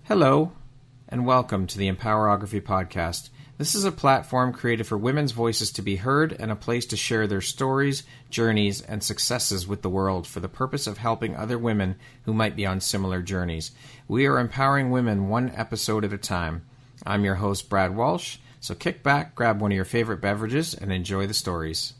Hello, and welcome to the Empowerography Podcast. This is a platform created for women's voices to be heard and a place to share their stories, journeys, and successes with the world for the purpose of helping other women who might be on similar journeys. We are empowering women one episode at a time. I'm your host, Brad Walsh, so kick back, grab one of your favorite beverages, and enjoy the stories.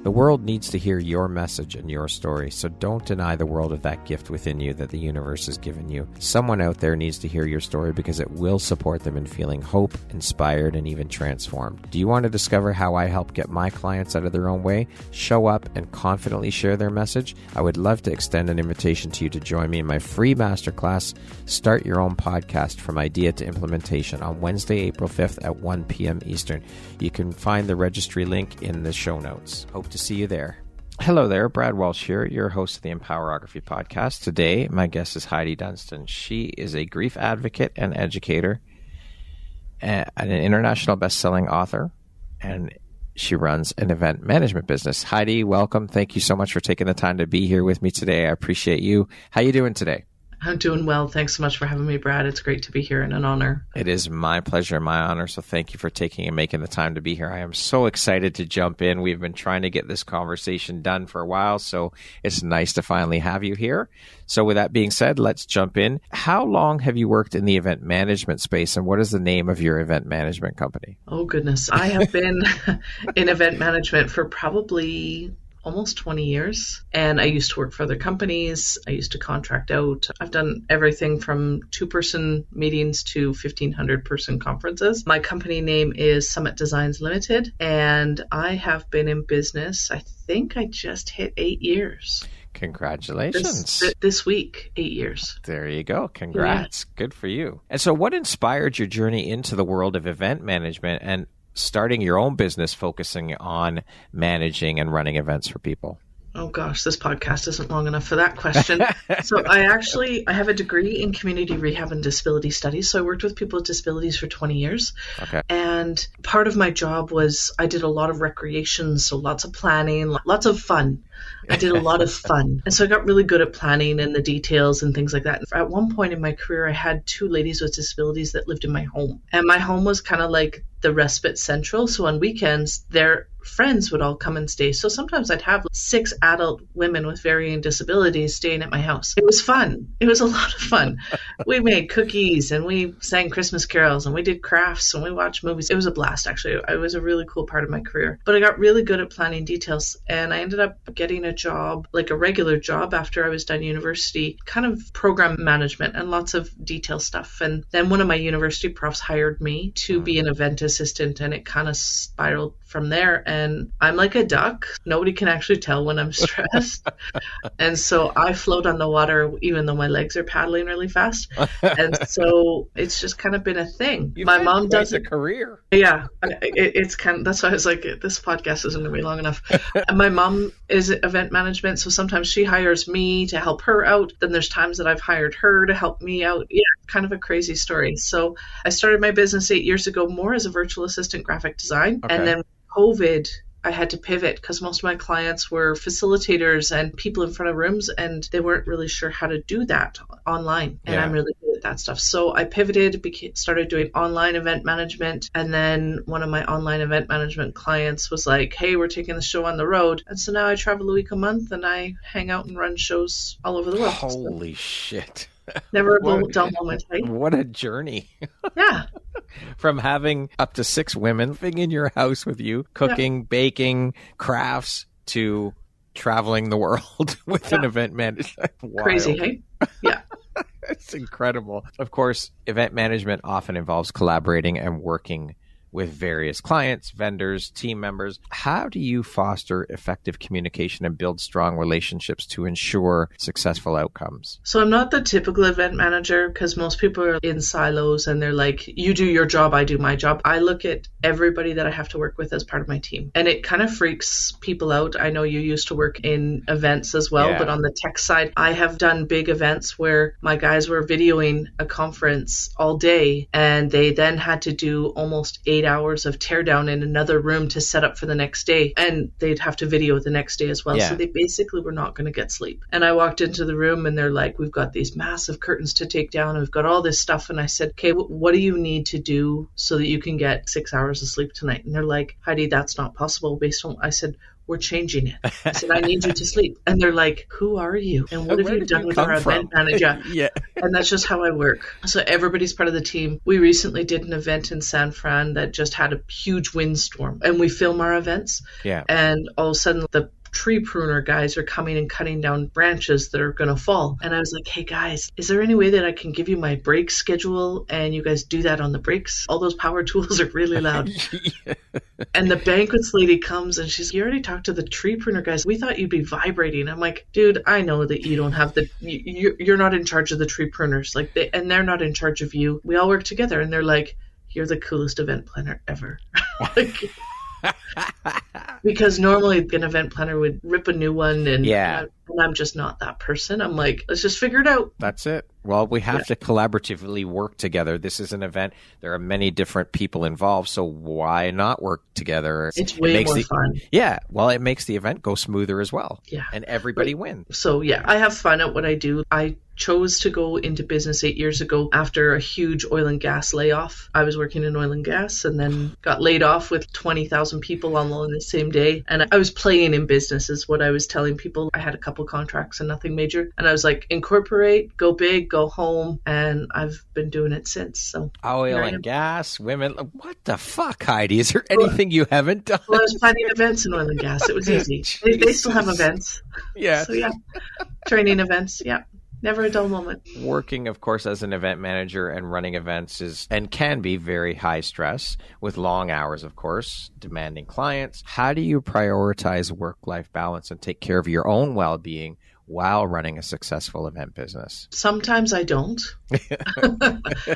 The world needs to hear your message and your story, so don't deny the world of that gift within you that the universe has given you. Someone out there needs to hear your story because it will support them in feeling hope, inspired, and even transformed. Do you want to discover how I help get my clients out of their own way, show up, and confidently share their message? I would love to extend an invitation to you to join me in my free masterclass, Start Your Own Podcast from Idea to Implementation, on Wednesday, April 5th at 1 p.m. Eastern. You can find the registry link in the show notes. Hope to see you there. Hello there, Brad Walsh here, your host of the Empowerography Podcast. Today, my guest is Heidi Dunstan. She is a grief advocate and educator, and an international bestselling author, and she runs an event management business. Heidi, welcome. Thank you so much for taking the time to be here with me today. I appreciate you. How you doing today? I'm doing well. Thanks so much for having me, Brad. It's great to be here and an honor. It is my pleasure and my honor. So thank you for taking and making the time to be here. I am so excited to jump in. We've been trying to get this conversation done for a while, so it's nice to finally have you here. So with that being said, let's jump in. How long have you worked in the event management space, and what is the name of your event management company? Oh, goodness. I have been in event management for probably almost 20 years. And I used to work for other companies. I used to contract out. I've done everything from 2-person meetings to 1,500-person conferences. My company name is Summit Designs Limited, and I have been in business, I think I just hit 8 years. Congratulations. This week, 8 years. There you go. Congrats. Yeah. Good for you. And so what inspired your journey into the world of event management and starting your own business focusing on managing and running events for people? Oh gosh, this podcast isn't long enough for that question. So I have a degree in community rehab and disability studies. So I worked with people with disabilities for 20 years. Okay. And part of my job was I did a lot of recreation, so lots of planning, lots of fun. I did a lot of fun. And so I got really good at planning and the details and things like that. At one point in my career, I had 2 ladies with disabilities that lived in my home. And my home was kind of like the respite central. So on weekends, their friends would all come and stay. So sometimes I'd have 6 adult women with varying disabilities staying at my house. It was fun. It was a lot of fun. We made cookies and we sang Christmas carols and we did crafts and we watched movies. It was a blast, actually. It was a really cool part of my career. But I got really good at planning details, and I ended up getting a job, like a regular job after I was done university, kind of program management and lots of detail stuff. And then one of my university profs hired me to be an event assistant, and it kind of spiraled from there. And I'm like a duck. Nobody can actually tell when I'm stressed. And so I float on the water even though my legs are paddling really fast. And so it's just kind of been a thing. My mom does a career. Yeah, it's kind of, that's why I was like, this podcast isn't going to be long enough. And my mom is event management, so sometimes she hires me to help her out. Then there's times that I've hired her to help me out. Yeah, kind of a crazy story. So I started my business 8 years ago more as a virtual assistant graphic design. Okay. And then COVID, I had to pivot because most of my clients were facilitators and people in front of rooms, and they weren't really sure how to do that online. And I'm really good at that stuff. So I pivoted, started doing online event management. And then one of my online event management clients was like, hey, we're taking the show on the road. And so now I travel a week a month and I hang out and run shows all over the world. Holy shit. Never a dull moment, right? What a journey. Yeah. From having up to 6 women living in your house with you, cooking, baking, crafts, to traveling the world with an event manager. Crazy, hey? Yeah. It's incredible. Of course, event management often involves collaborating and working with various clients, vendors, team members. How do you foster effective communication and build strong relationships to ensure successful outcomes? So I'm not the typical event manager because most people are in silos and they're like, you do your job, I do my job. I look at everybody that I have to work with as part of my team. And it kind of freaks people out. I know you used to work in events as well, but on the tech side, I have done big events where my guys were videoing a conference all day and they then had to do almost 8 hours of teardown in another room to set up for the next day. And they'd have to video the next day as well. Yeah. So they basically were not going to get sleep. And I walked into the room and they're like, we've got these massive curtains to take down. And we've got all this stuff. And I said, okay, what do you need to do so that you can get 6 hours of sleep tonight? And they're like, Heidi, that's not possible based on, I said, we're changing it. I said, I need you to sleep. And they're like, who are you? And what have you done with our event manager? Yeah. And that's just how I work. So everybody's part of the team. We recently did an event in San Fran that just had a huge windstorm. And we film our events. Yeah. And all of a sudden, the tree pruner guys are coming and cutting down branches that are going to fall. And I was like, hey guys, is there any way that I can give you my break schedule and you guys do that on the breaks? All those power tools are really loud. Yeah. And the banquets lady comes and she's, you already talked to the tree pruner guys. We thought you'd be vibrating. I'm like, dude, I know that you don't have you're not in charge of the tree pruners. Like and they're not in charge of you. We all work together. And they're like, you're the coolest event planner ever. Like, because normally an event planner would rip a new one and I'm just not that person. I'm like, let's just figure it out. That's it. Well, we have to collaboratively work together. This is an event. There are many different people involved, so why not work together? It's way more fun. Yeah. Well, it makes the event go smoother as well. Yeah. And everybody wins. So, yeah, I have fun at what I do. I chose to go into business 8 years ago after a huge oil and gas layoff. I was working in oil and gas and then got laid off with 20,000 people all on the same day. And I was playing in business is what I was telling people. I had a couple contracts and nothing major. And I was like, incorporate, go big, go home. And I've been doing it since. So oil and gas, women. What the fuck, Heidi? Is there anything you haven't done? Well, I was planning events in oil and gas. It was easy. They still have events. Yeah. So yeah, training events. Yeah. Never a dull moment. Working, of course, as an event manager and running events is and can be very high stress with long hours, of course, demanding clients. How do you prioritize work-life balance and take care of your own well-being while running a successful event business? Sometimes I don't.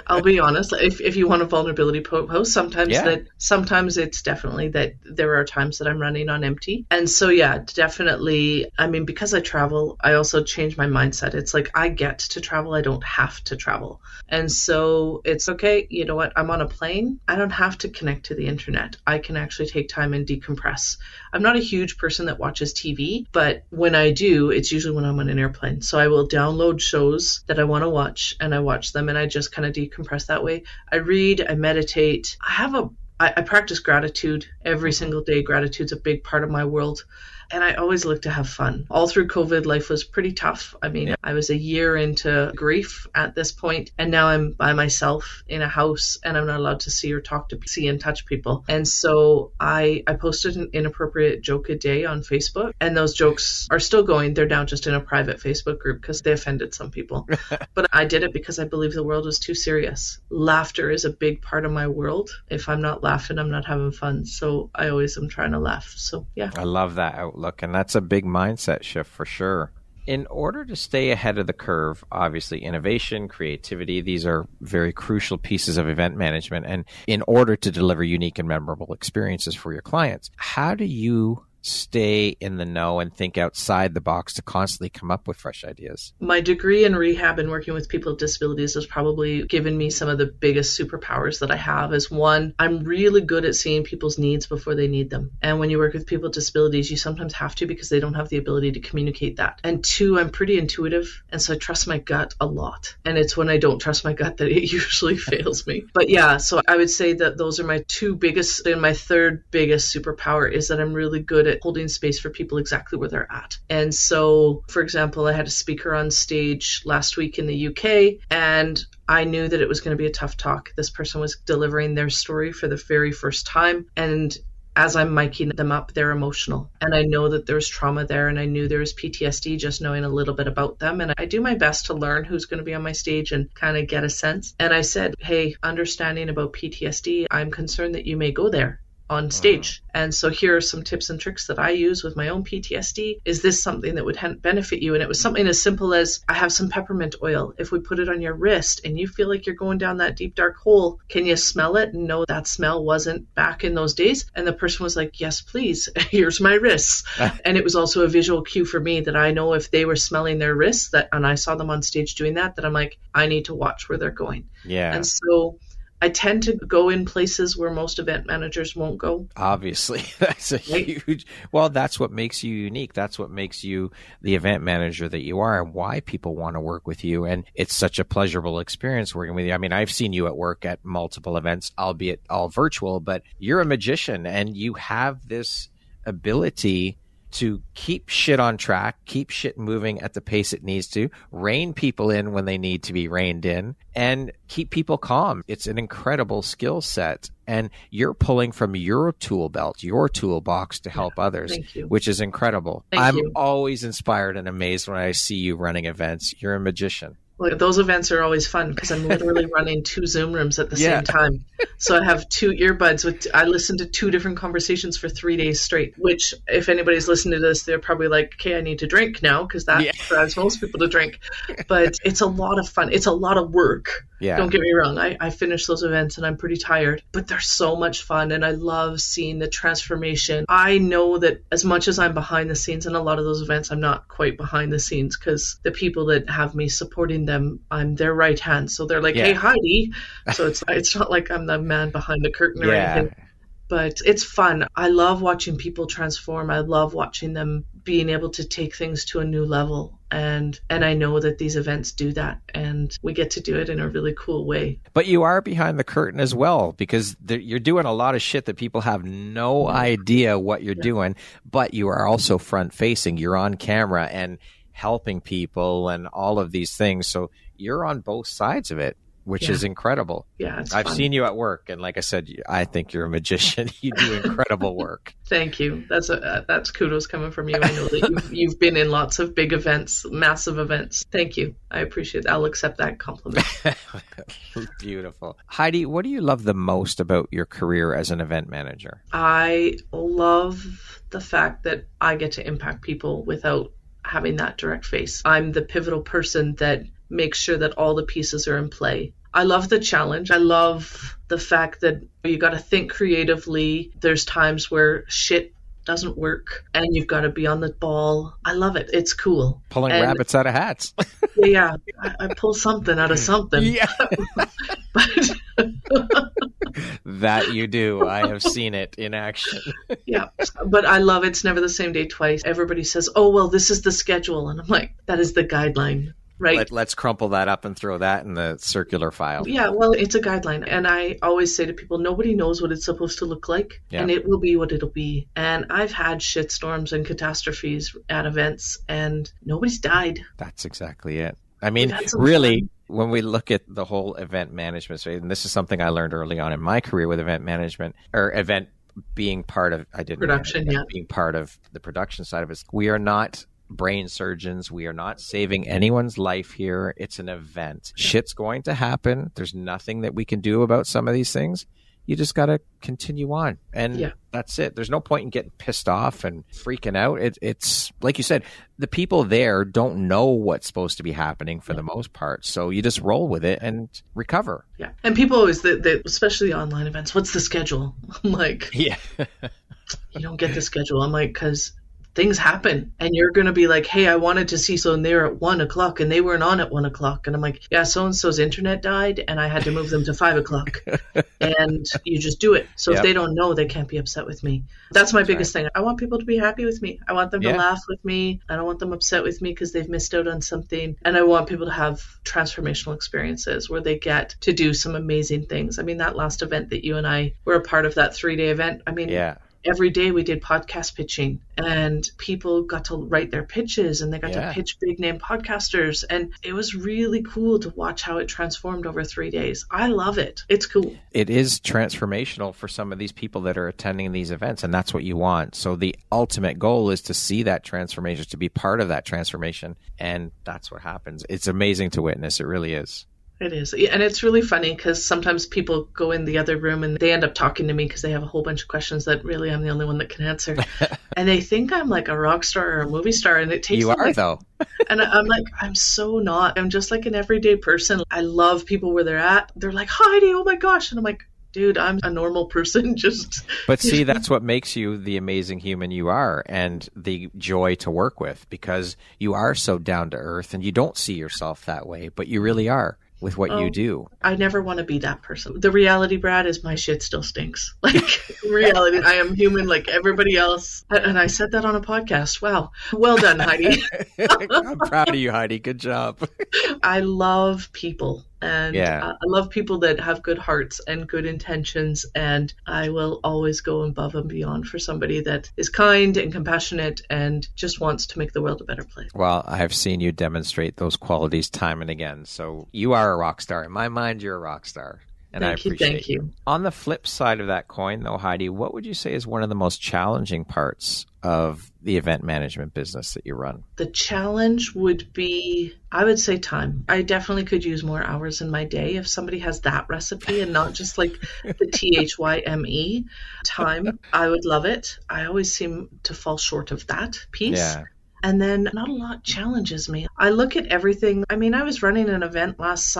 I'll be honest. If you want a vulnerability post, sometimes it's definitely that there are times that I'm running on empty. And so, yeah, definitely. I mean, because I travel, I also change my mindset. It's like I get to travel. I don't have to travel. And so it's okay. You know what? I'm on a plane. I don't have to connect to the internet. I can actually take time and decompress. I'm not a huge person that watches TV, but when I do, it's usually when I'm on an airplane. So I will download shows that I want to watch and I watch them and I just kind of decompress that way. I read, I meditate. I practice gratitude every single day. Gratitude's a big part of my world. And I always look to have fun. All through COVID, life was pretty tough. I mean, I was a year into grief at this point, and now I'm by myself in a house, and I'm not allowed to see or see and touch people. And so I posted an inappropriate joke a day on Facebook, and those jokes are still going. They're now just in a private Facebook group because they offended some people. But I did it because I believe the world was too serious. Laughter is a big part of my world. If I'm not laughing, I'm not having fun. So I always am trying to laugh. So yeah. I love that outlook. And that's a big mindset shift for sure. In order to stay ahead of the curve, obviously innovation, creativity, these are very crucial pieces of event management. And in order to deliver unique and memorable experiences for your clients, how do you stay in the know and think outside the box to constantly come up with fresh ideas? My degree in rehab and working with people with disabilities has probably given me some of the biggest superpowers that I have. Is one, I'm really good at seeing people's needs before they need them. And when you work with people with disabilities, you sometimes have to because they don't have the ability to communicate that. And two, I'm pretty intuitive. And so I trust my gut a lot. And it's when I don't trust my gut that it usually fails me. But yeah, so I would say that those are my two biggest, and my third biggest superpower is that I'm really good at holding space for people exactly where they're at. And so, for example, I had a speaker on stage last week in the UK, and I knew that it was going to be a tough talk. This person was delivering their story for the very first time, and as I'm miking them up, they're emotional. And I know that there's trauma there, and I knew there was PTSD just knowing a little bit about them. And I do my best to learn who's going to be on my stage and kind of get a sense. And I said, hey, understanding about PTSD, I'm concerned that you may go there on stage. And so here are some tips and tricks that I use with my own PTSD. Is this something that would benefit you? And it was something as simple as, I have some peppermint oil. If we put it on your wrist and you feel like you're going down that deep, dark hole, can you smell it? And no, that smell wasn't back in those days. And the person was like, yes, please. Here's my wrists. And it was also a visual cue for me that I know if they were smelling their wrists, and I saw them on stage doing that I'm like, I need to watch where they're going. Yeah. And so I tend to go in places where most event managers won't go. Obviously, that's a huge, well, that's what makes you unique. That's what makes you the event manager that you are, and why people want to work with you. And it's such a pleasurable experience working with you. I mean, I've seen you at work at multiple events, albeit all virtual, but you're a magician and you have this ability to keep shit on track, keep shit moving at the pace it needs to, rein people in when they need to be reined in, and keep people calm. It's an incredible skill set. And you're pulling from your tool belt, your toolbox to help others, which is incredible. I'm always inspired and amazed when I see you running events. You're a magician. Well, those events are always fun because I'm literally running 2 Zoom rooms at the same time. So I have 2 earbuds. I listen to 2 different conversations for 3 days straight, which if anybody's listening to this, they're probably like, okay, I need to drink now because that drives most people to drink. But it's a lot of fun. It's a lot of work. Yeah. Don't get me wrong. I finish those events and I'm pretty tired, but they're so much fun. And I love seeing the transformation. I know that as much as I'm behind the scenes in a lot of those events, I'm not quite behind the scenes because the people that have me supporting them, I'm their right hand. So they're like, hey, Heidi. So it's not like I'm the man behind the curtain or anything. But it's fun. I love watching people transform. I love watching them being able to take things to a new level. And I know that these events do that. And we get to do it in a really cool way. But you are behind the curtain as well, because you're doing a lot of shit that people have no idea what you're doing. But you are also front facing. You're on camera and helping people and all of these things. So you're on both sides of it, which is incredible. Yeah, it's I've seen you at work, and like I said, I think you're a magician. You do incredible work. Thank you. That's kudos coming from you. I know that you've been in lots of big events, massive events. Thank you. I appreciate it. I'll accept that compliment. Beautiful. Heidi, what do you love the most about your career as an event manager? I love the fact that I get to impact people without having that direct face. I'm the pivotal person that makes sure that all the pieces are in play. I love the challenge. I love the fact that you got to think creatively. There's times where shit doesn't work and you've got to be on the ball. I love it. It's cool. Pulling rabbits out of hats. I pull something out of something. Yeah. That you do. I have seen it in action. Yeah. But I love It's Never the Same Day Twice. Everybody says, oh, well, this is the schedule. And I'm like, that is the guideline. Right. Let's crumple that up and throw that in the circular file. Yeah, well, it's a guideline. And I always say to people, nobody knows what it's supposed to look like. And it will be what it'll be. And I've had shitstorms and catastrophes at events and nobody's died. That's exactly it. I mean, really, when we look at the whole event management space, and this is something I learned early on in my career with event management, or event being part of, being part of the production side of it, we are not brain surgeons. We are not saving anyone's life here. It's an event. Shit's going to happen. There's nothing that we can do about some of these things. You just got to continue on. And that's it. There's no point in getting pissed off and freaking out. It's like you said, the people there don't know what's supposed to be happening for the most part. So you just roll with it and recover. Yeah. And people always, especially online events, what's the schedule? I'm like, you don't get the schedule. I'm like, because things happen and you're going to be like, hey, I wanted to see so and they're at 1:00 and they weren't on at 1:00. And I'm like, yeah, so-and-so's internet died and I had to move them to 5:00 and you just do it. So if they don't know, they can't be upset with me. That's my biggest thing. I want people to be happy with me. I want them to laugh with me. I don't want them upset with me because they've missed out on something. And I want people to have transformational experiences where they get to do some amazing things. I mean, that last event that you and I were a part of, that 3-day event, I mean, every day we did podcast pitching and people got to write their pitches and they got to pitch big name podcasters. And it was really cool to watch how it transformed over 3 days. I love it. It's cool. It is transformational for some of these people that are attending these events, and that's what you want. So the ultimate goal is to see that transformation, to be part of that transformation. And that's what happens. It's amazing to witness. It really is. It is. And it's really funny because sometimes people go in the other room and they end up talking to me because they have a whole bunch of questions that really I'm the only one that can answer. And they think I'm like a rock star or a movie star. And it takes You are, though. And I'm like, I'm so not. I'm just like an everyday person. I love people where they're at. They're like, Heidi, oh my gosh. And I'm like, dude, I'm a normal person. But see, that's what makes you the amazing human you are and the joy to work with, because you are so down to earth and you don't see yourself that way, but you really are. with what you do. I never want to be that person. The reality, Brad, is my shit still stinks. Like, in reality, I am human like everybody else. And I said that on a podcast. Wow. Well done, Heidi. I'm proud of you, Heidi. Good job. I love people. And I love people that have good hearts and good intentions. And I will always go above and beyond for somebody that is kind and compassionate and just wants to make the world a better place. Well, I have seen you demonstrate those qualities time and again. So you are a rock star. In my mind, you're a rock star. And I appreciate Thank you. On the flip side of that coin, though, Heidi, what would you say is one of the most challenging parts of the event management business that you run? The challenge would be, I would say, time. I definitely could use more hours in my day if somebody has that recipe and not just like the THYME time. I would love it. I always seem to fall short of that piece. Yeah. And then not a lot challenges me. I look at everything. I mean, I was running an event last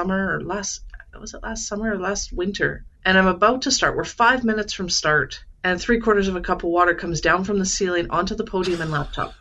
winter? And I'm about to start. We're 5 minutes from start. And 3/4 of a cup of water comes down from the ceiling onto the podium and laptop.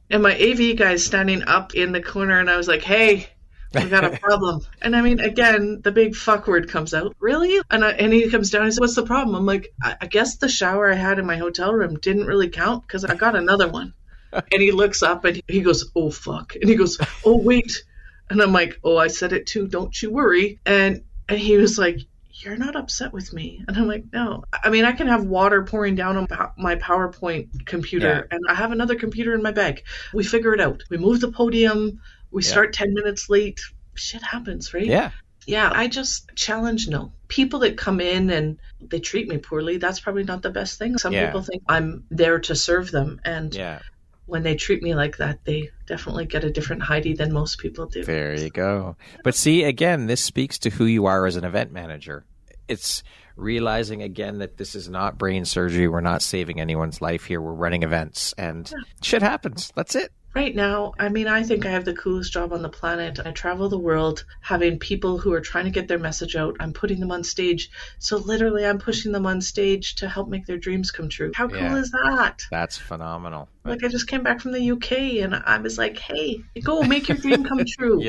And my AV guy is standing up in the corner. And I was like, hey, we got a problem. And I mean, again, the big fuck word comes out. Really? And he comes down and he says, what's the problem? I'm like, I guess the shower I had in my hotel room didn't really count because I got another one. And he looks up and he goes, oh, fuck. And he goes, oh, wait. And I'm like, oh, I said it too. Don't you worry. And he was like, you're not upset with me. And I'm like, no. I mean, I can have water pouring down on my PowerPoint computer and I have another computer in my bag. We figure it out. We move the podium. We start 10 minutes late. Shit happens, right? Yeah. Yeah, I just challenge no. People that come in and they treat me poorly, that's probably not the best thing. Some people think I'm there to serve them. And when they treat me like that, they definitely get a different Heidi than most people do. There you go. But see, again, this speaks to who you are as an event manager. It's realizing, again, that this is not brain surgery. We're not saving anyone's life here. We're running events and shit happens. That's it. Right now, I mean, I think I have the coolest job on the planet. I travel the world having people who are trying to get their message out. I'm putting them on stage. So literally, I'm pushing them on stage to help make their dreams come true. How cool is that? That's phenomenal. Like, I just came back from the UK and I was like, hey, go make your dream come true.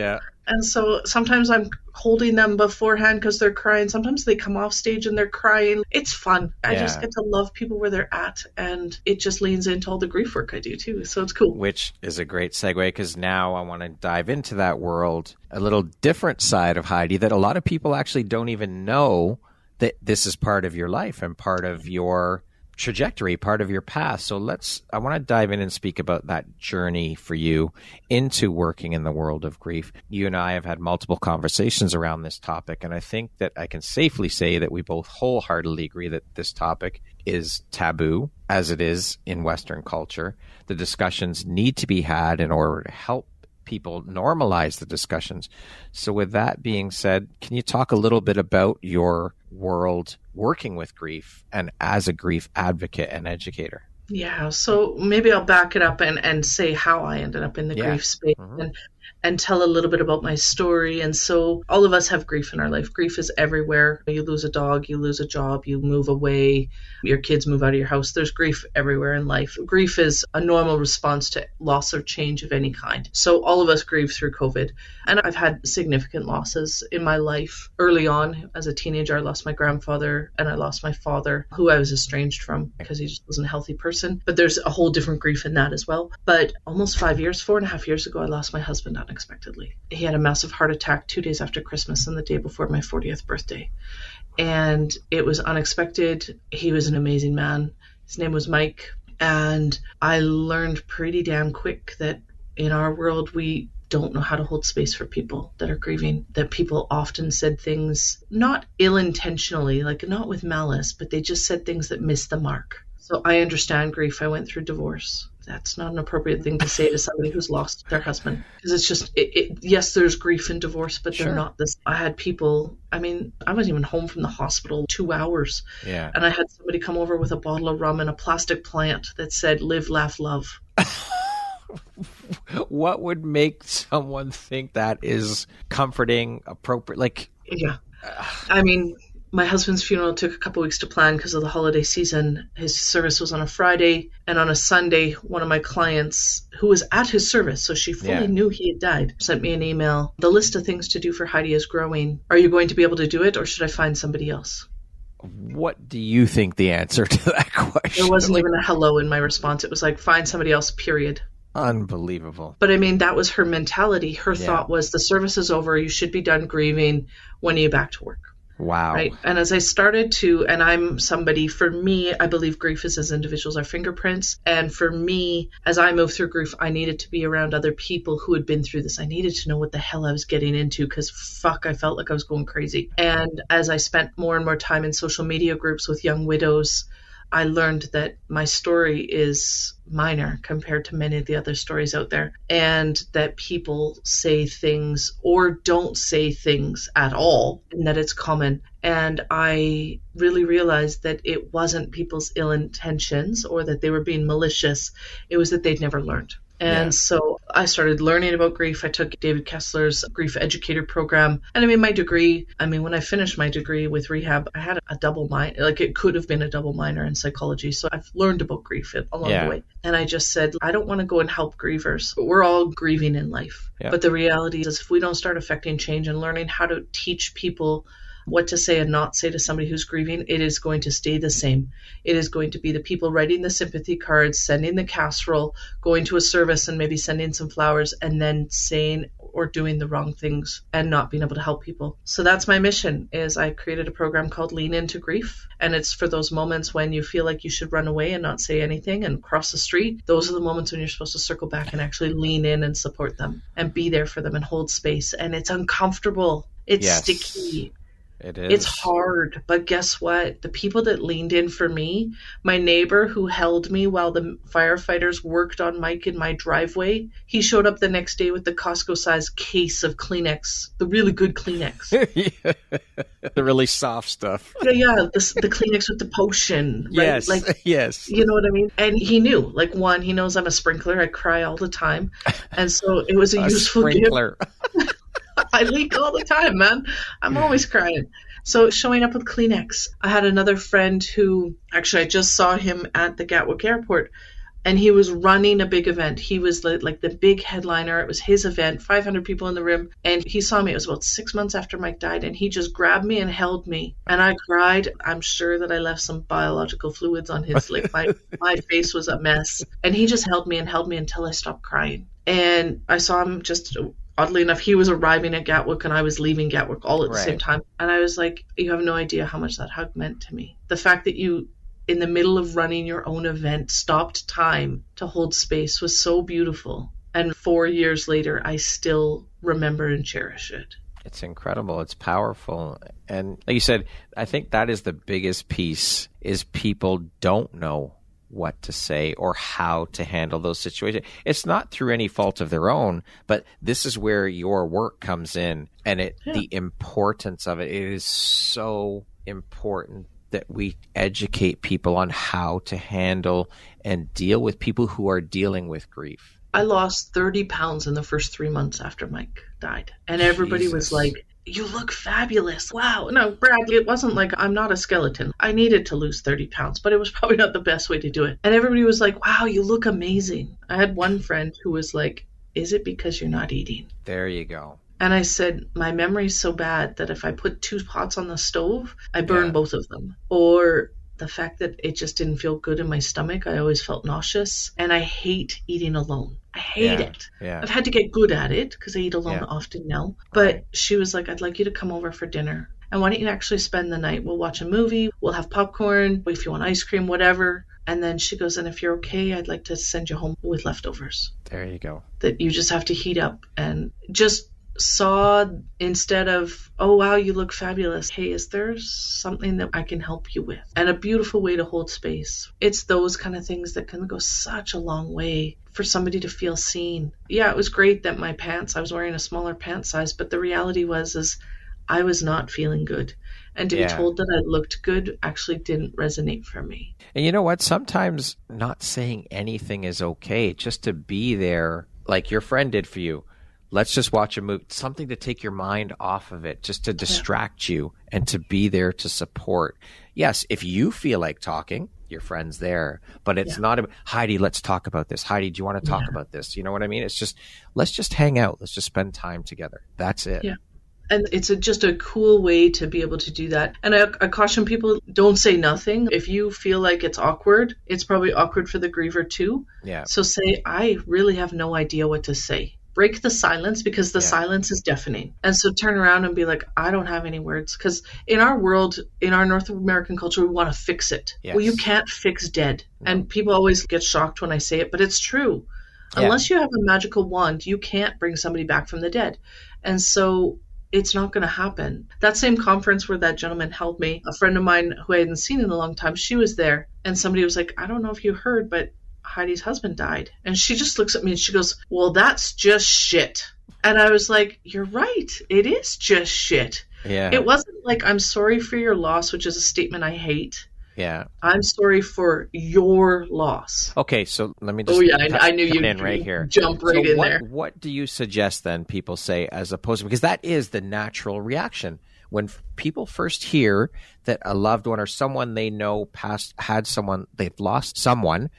And so sometimes I'm holding them beforehand because they're crying. Sometimes they come off stage and they're crying. It's fun. I just get to love people where they're at. And it just leans into all the grief work I do too. So it's cool. Which is a great segue because now I want to dive into that world, a little different side of Heidi that a lot of people actually don't even know that this is part of your life and part of your trajectory, part of your path. So I want to dive in and speak about that journey for you into working in the world of grief. You and I have had multiple conversations around this topic, and I think that I can safely say that we both wholeheartedly agree that this topic is taboo, as it is in Western culture. The discussions need to be had in order to help people normalize the discussions. So with that being said, can you talk a little bit about your world working with grief and as a grief advocate and educator? Yeah, so maybe I'll back it up and say how I ended up in the grief space and tell a little bit about my story. And so all of us have grief in our life. Grief is everywhere. You lose a dog, you lose a job, you move away, your kids move out of your house. There's grief everywhere in life. Grief is a normal response to loss or change of any kind. So all of us grieve through COVID. And I've had significant losses in my life. Early on, as a teenager, I lost my grandfather and I lost my father, who I was estranged from because he just wasn't a healthy person. But there's a whole different grief in that as well. But almost 4.5 years ago, I lost my husband unexpectedly. He had a massive heart attack 2 days after Christmas and the day before my 40th birthday. And it was unexpected. He was an amazing man. His name was Mike. And I learned pretty damn quick that in our world, we don't know how to hold space for people that are grieving, that people often said things not ill-intentionally, like not with malice, but they just said things that missed the mark. So I understand grief. I went through divorce. That's not an appropriate thing to say to somebody who's lost their husband. Because it's just, yes, there's grief in divorce, but they're not this. I had people, I mean, I wasn't even home from the hospital 2 hours. Yeah. And I had somebody come over with a bottle of rum and a plastic plant that said, live, laugh, love. What would make someone think that is comforting, appropriate? Like, yeah. I mean, my husband's funeral took a couple weeks to plan because of the holiday season. His service was on a Friday, and on a Sunday, one of my clients who was at his service, so she fully knew he had died, sent me an email. The list of things to do for Heidi is growing. Are you going to be able to do it, or should I find somebody else? What do you think the answer to that question? There wasn't even a hello in my response. It was like, find somebody else, period. Unbelievable. But I mean, that was her mentality. Her thought was, the service is over. You should be done grieving. When are you back to work? Wow. Right. And as I started to, and I'm somebody, for me, I believe grief is as individuals our fingerprints. And for me, as I moved through grief, I needed to be around other people who had been through this. I needed to know what the hell I was getting into because I felt like I was going crazy. And as I spent more and more time in social media groups with young widows, I learned that my story is minor compared to many of the other stories out there, and that people say things or don't say things at all, and that it's common. And I really realized that it wasn't people's ill intentions or that they were being malicious. It was that they'd never learned. And so I started learning about grief. I took David Kessler's Grief Educator program. And I mean, my degree, when I finished my degree with rehab, I had a double minor, like it could have been a double minor in psychology. So I've learned about grief along the way. And I just said, I don't want to go and help grievers. We're all grieving in life. But the reality is, if we don't start affecting change and learning how to teach people what to say and not say to somebody who's grieving, it is going to stay the same. It is going to be the people writing the sympathy cards, sending the casserole, going to a service and maybe sending some flowers, and then saying or doing the wrong things and not being able to help people. So that's my mission. Is I created a program called Lean Into Grief, and it's for those moments when you feel like you should run away and not say anything and cross the street. Those are the moments when you're supposed to circle back and actually lean in and support them and be there for them and hold space. And it's uncomfortable. It's sticky. It is. It's hard, but guess what? The people that leaned in for me, my neighbor who held me while the firefighters worked on Mike in my driveway, he showed up the next day with the Costco-sized case of Kleenex, the really good Kleenex. The really soft stuff. The Kleenex with the potion. Right? Yes, yes. You know what I mean? And he knew, he knows I'm a sprinkler. I cry all the time. And so it was a useful sprinkler. gift. I leak all the time, man. I'm always crying. So showing up with Kleenex. I had another friend who, actually I just saw him at the Gatwick Airport, and he was running a big event. He was like the big headliner. It was his event, 500 people in the room. And he saw me. It was about 6 months after Mike died, and he just grabbed me and held me. And I cried. I'm sure that I left some biological fluids on his lip. My face was a mess. And he just held me until I stopped crying. And I saw him just... Oddly enough, he was arriving at Gatwick and I was leaving Gatwick all at the same time. And I was like, you have no idea how much that hug meant to me. The fact that you, in the middle of running your own event, stopped time to hold space was so beautiful. And 4 years later, I still remember and cherish it. It's incredible. It's powerful. And like you said, I think that is the biggest piece, is people don't know what to say or how to handle those situations. It's not through any fault of their own, but this is where your work comes in, and the importance of it. It is so important that we educate people on how to handle and deal with people who are dealing with grief. I lost 30 pounds in the first 3 months after Mike died, and everybody was like, you look fabulous. Wow. No, Bradley, it wasn't like I'm not a skeleton. I needed to lose 30 pounds, but it was probably not the best way to do it. And everybody was like, wow, you look amazing. I had one friend who was like, is it because you're not eating? There you go. And I said, my memory's so bad that if I put 2 pots on the stove, I burn both of them. Or the fact that it just didn't feel good in my stomach. I always felt nauseous. And I hate eating alone. I hate it. Yeah. I've had to get good at it because I eat alone often now. But she was like, I'd like you to come over for dinner. And why don't you actually spend the night? We'll watch a movie. We'll have popcorn. If you want ice cream, whatever. And then she goes, and if you're okay, I'd like to send you home with leftovers. There you go. That you just have to heat up. And just saw, instead of, oh, wow, you look fabulous. Hey, is there something that I can help you with? And a beautiful way to hold space. It's those kind of things that can go such a long way for somebody to feel seen. Yeah, it was great that I was wearing a smaller pant size, but the reality was I was not feeling good. And to be told that I looked good actually didn't resonate for me. And you know what? Sometimes not saying anything is okay. Just to be there, like your friend did for you. Let's just watch a movie, something to take your mind off of it, just to distract you and to be there to support. Yes, if you feel like talking, your friend's there, but it's not about, Heidi, let's talk about this. Heidi, do you want to talk about this? You know what I mean? It's just, let's just hang out. Let's just spend time together. That's it. Yeah. And it's just a cool way to be able to do that. And I caution people, don't say nothing. If you feel like it's awkward, it's probably awkward for the griever too. Yeah. So say, I really have no idea what to say. Break the silence, because the silence is deafening. And so turn around and be like, I don't have any words. Because in our world, in our North American culture, we want to fix it. Yes. Well, you can't fix dead. No. And people always get shocked when I say it, but it's true. Yeah. Unless you have a magical wand, you can't bring somebody back from the dead. And so it's not going to happen. That same conference where that gentleman held me, a friend of mine who I hadn't seen in a long time, she was there. And somebody was like, I don't know if you heard, but Heidi's husband died. And she just looks at me and she goes, well, that's just shit. And I was like, you're right. It is just shit. Yeah. It wasn't like, I'm sorry for your loss, which is a statement I hate. Yeah. I'm sorry for your loss. Okay, so let me just I knew you'd in right here. Jump right in there. What do you suggest then people say as opposed to, because that is the natural reaction. When people first hear that a loved one or someone they know they've lost someone,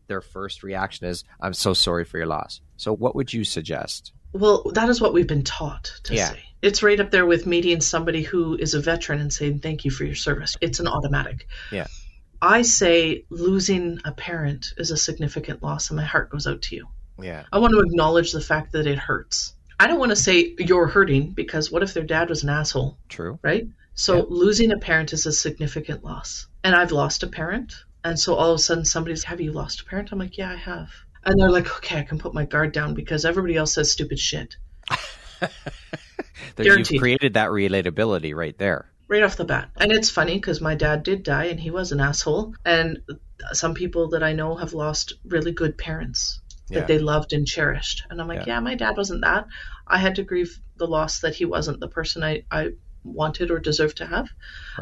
their first reaction is, I'm so sorry for your loss. So what would you suggest? Well, that is what we've been taught to say. It's right up there with meeting somebody who is a veteran and saying, thank you for your service. It's an automatic. Yeah. I say losing a parent is a significant loss, and my heart goes out to you. Yeah. I want to acknowledge the fact that it hurts. I don't want to say you're hurting, because what if their dad was an asshole? True. Right? So losing a parent is a significant loss. And I've lost a parent. And so all of a sudden somebody's, have you lost a parent? I'm like, yeah, I have. And they're like, okay, I can put my guard down because everybody else says stupid shit. You've created that relatability right there. Right off the bat. And it's funny because my dad did die and he was an asshole. And some people that I know have lost really good parents that they loved and cherished. And I'm like, yeah, my dad wasn't that. I had to grieve the loss that he wasn't the person I wanted or deserved to have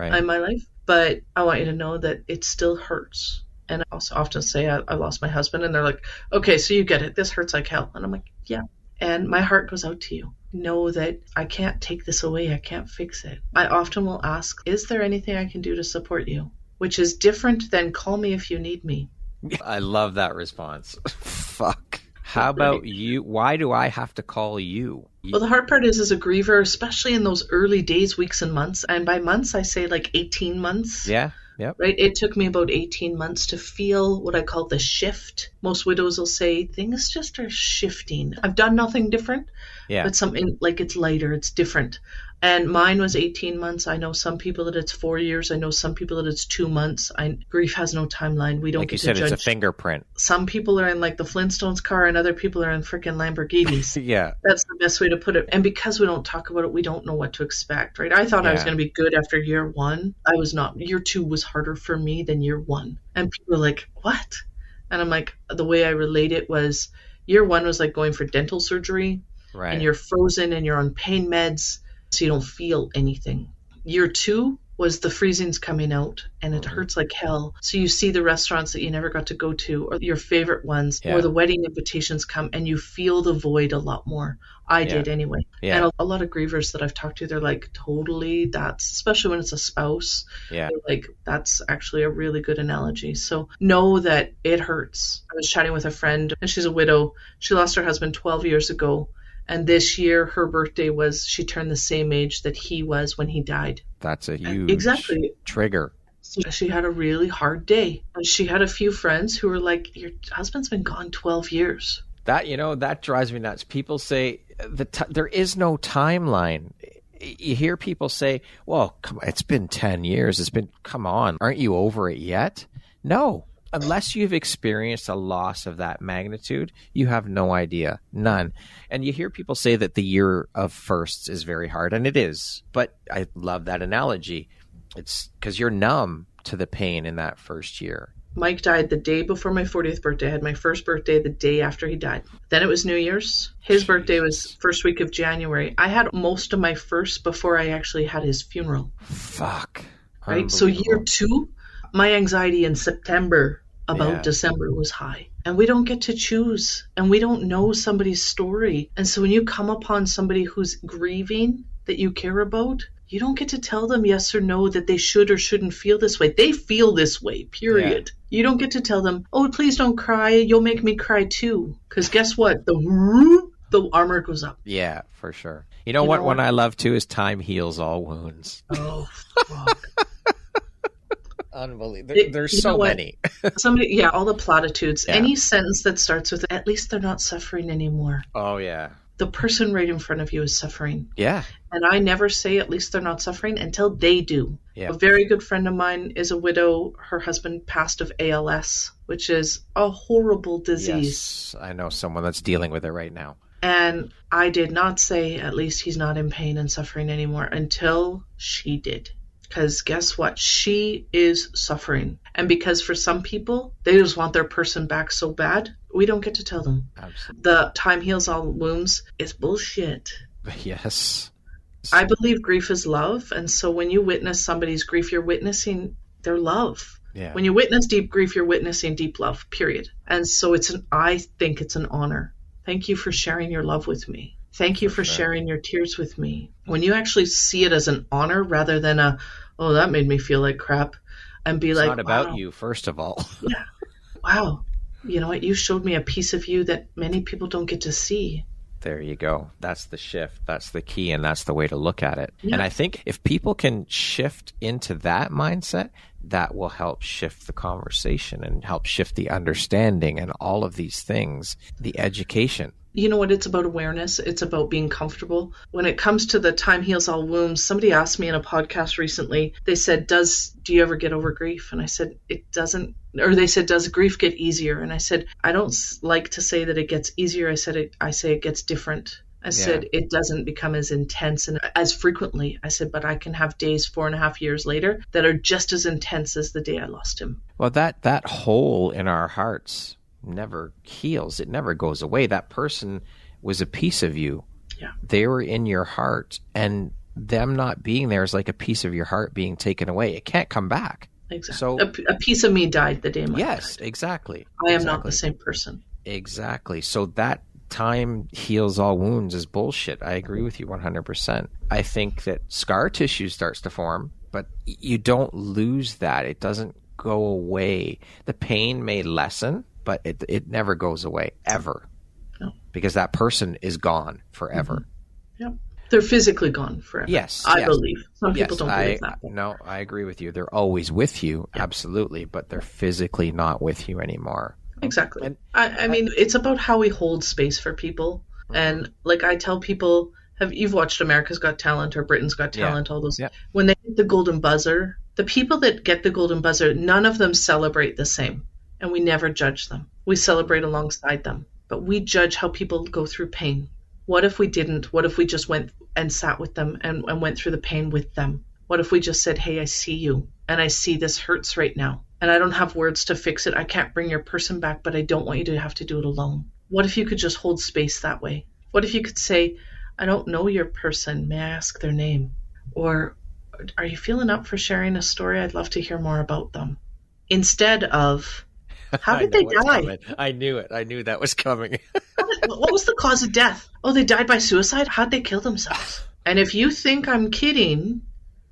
in my life. But I want you to know that it still hurts. And I also often say I lost my husband, and they're like, okay, so you get it. This hurts like hell. And I'm like, yeah. And my heart goes out to you. Know that I can't take this away. I can't fix it. I often will ask, is there anything I can do to support you? Which is different than call me if you need me. I love that response. Fuck. How about you? Why do I have to call you? Well, the hard part is as a griever, especially in those early days, weeks, and months. And by months, I say like 18 months. Yeah. Yep. Right. It took me about 18 months to feel what I call the shift. Most widows will say things just are shifting. I've done nothing different, but something like it's lighter, it's different. And mine was 18 months. I know some people that it's 4 years. I know some people that it's 2 months. Grief has no timeline. We don't like get you said, to judge. It's a fingerprint. Some people are in like the Flintstones car and other people are in freaking Lamborghinis. Yeah. That's the best way to put it. And because we don't talk about it, we don't know what to expect, right? I thought I was going to be good after year one. I was not. Year two was harder for me than year one. And people are like, what? And I'm like, the way I relate it was year one was like going for dental surgery. Right. And you're frozen and you're on pain meds. So you don't feel anything. Year two was the freezing's coming out and it hurts like hell. So you see the restaurants that you never got to go to or your favorite ones or the wedding invitations come and you feel the void a lot more. I did anyway. Yeah. And a lot of grievers that I've talked to, they're like, totally, that's, especially when it's a spouse. Yeah. They're like, that's actually a really good analogy. So know that it hurts. I was chatting with a friend and she's a widow. She lost her husband 12 years ago. And this year, her birthday she turned the same age that he was when he died. That's a huge trigger. So she had a really hard day. And she had a few friends who were like, your husband's been gone 12 years. That drives me nuts. People say there is no timeline. You hear people say, well, come on, it's been 10 years. Come on, aren't you over it yet? No. Unless you've experienced a loss of that magnitude, you have no idea. None. And you hear people say that the year of firsts is very hard, and it is. But I love that analogy. It's because you're numb to the pain in that first year. Mike died the day before my 40th birthday. I had my first birthday the day after he died. Then it was New Year's. His birthday was first week of January. I had most of my first before I actually had his funeral. Fuck. Right? So year two, my anxiety in September about December was high. and we don't get to choose, and we don't know somebody's story. And so when you come upon somebody who's grieving that you care about, you don't get to tell them yes or no that they should or shouldn't feel this way. They feel this way, period. Yeah. You don't get to tell them, oh, please don't cry. You'll make me cry too. Because guess what? The armor goes up. Yeah, for sure. You know what one I love too is time heals all wounds. Oh, fuck. Unbelievable. There's so many. All the platitudes. Yeah. Any sentence that starts with, at least they're not suffering anymore. Oh, yeah. The person right in front of you is suffering. Yeah. And I never say at least they're not suffering until they do. Yeah. A very good friend of mine is a widow. Her husband passed of ALS, which is a horrible disease. Yes, I know someone that's dealing with it right now. And I did not say at least he's not in pain and suffering anymore until she did. Because guess what? She is suffering. And because for some people, they just want their person back so bad, we don't get to tell them. Absolutely. The time heals all wounds is bullshit. Yes. I believe grief is love. And so when you witness somebody's grief, you're witnessing their love. Yeah. When you witness deep grief, you're witnessing deep love, period. And so I think it's an honor. Thank you for sharing your love with me. Thank you for sharing your tears with me. When you actually see it as an honor rather than oh, that made me feel like crap, and be it's like, not about you, first of all. Yeah. Wow. You know what? You showed me a piece of you that many people don't get to see. There you go. That's the shift. That's the key, and that's the way to look at it. Yeah. And I think if people can shift into that mindset, that will help shift the conversation and help shift the understanding and all of these things, the education. You know what? It's about awareness. It's about being comfortable. When it comes to the time heals all wounds, somebody asked me in a podcast recently, they said, do you ever get over grief? And I said, it doesn't. Or they said, does grief get easier? And I said, I don't like to say that it gets easier. I say it gets different. I said, it doesn't become as intense and as frequently. I said, but I can have days 4.5 years later that are just as intense as the day I lost him. Well, that hole in our hearts never heals. It never goes away. That person was a piece of you. Yeah. They were in your heart, and them not being there is like a piece of your heart being taken away. It can't come back. Exactly. So a piece of me died the day my Yes, exactly. I am not the same person. Exactly. So that time heals all wounds is bullshit. I agree with you 100%. I think that scar tissue starts to form, but you don't lose that. It doesn't go away. The pain may lessen, but it never goes away, ever. No. Because that person is gone forever. Mm-hmm. Yep. They're physically gone forever. Yes. I believe. Some people don't believe that. No, I agree with you. They're always with you, absolutely, but they're physically not with you anymore. Exactly. And, I mean, it's about how we hold space for people. Mm-hmm. And like I tell people, you've watched America's Got Talent or Britain's Got Talent, all those. Yeah. When they get the golden buzzer, the people that get the golden buzzer, none of them celebrate the same. And we never judge them. We celebrate alongside them. But we judge how people go through pain. What if we didn't? What if we just went and sat with them and went through the pain with them? What if we just said, hey, I see you, and I see this hurts right now, and I don't have words to fix it. I can't bring your person back, but I don't want you to have to do it alone. What if you could just hold space that way? What if you could say, I don't know your person. May I ask their name? Or are you feeling up for sharing a story? I'd love to hear more about them. Instead of, how did they die? Coming. I knew it. I knew that was coming. What was the cause of death? Oh, they died by suicide? How'd they kill themselves? And if you think I'm kidding,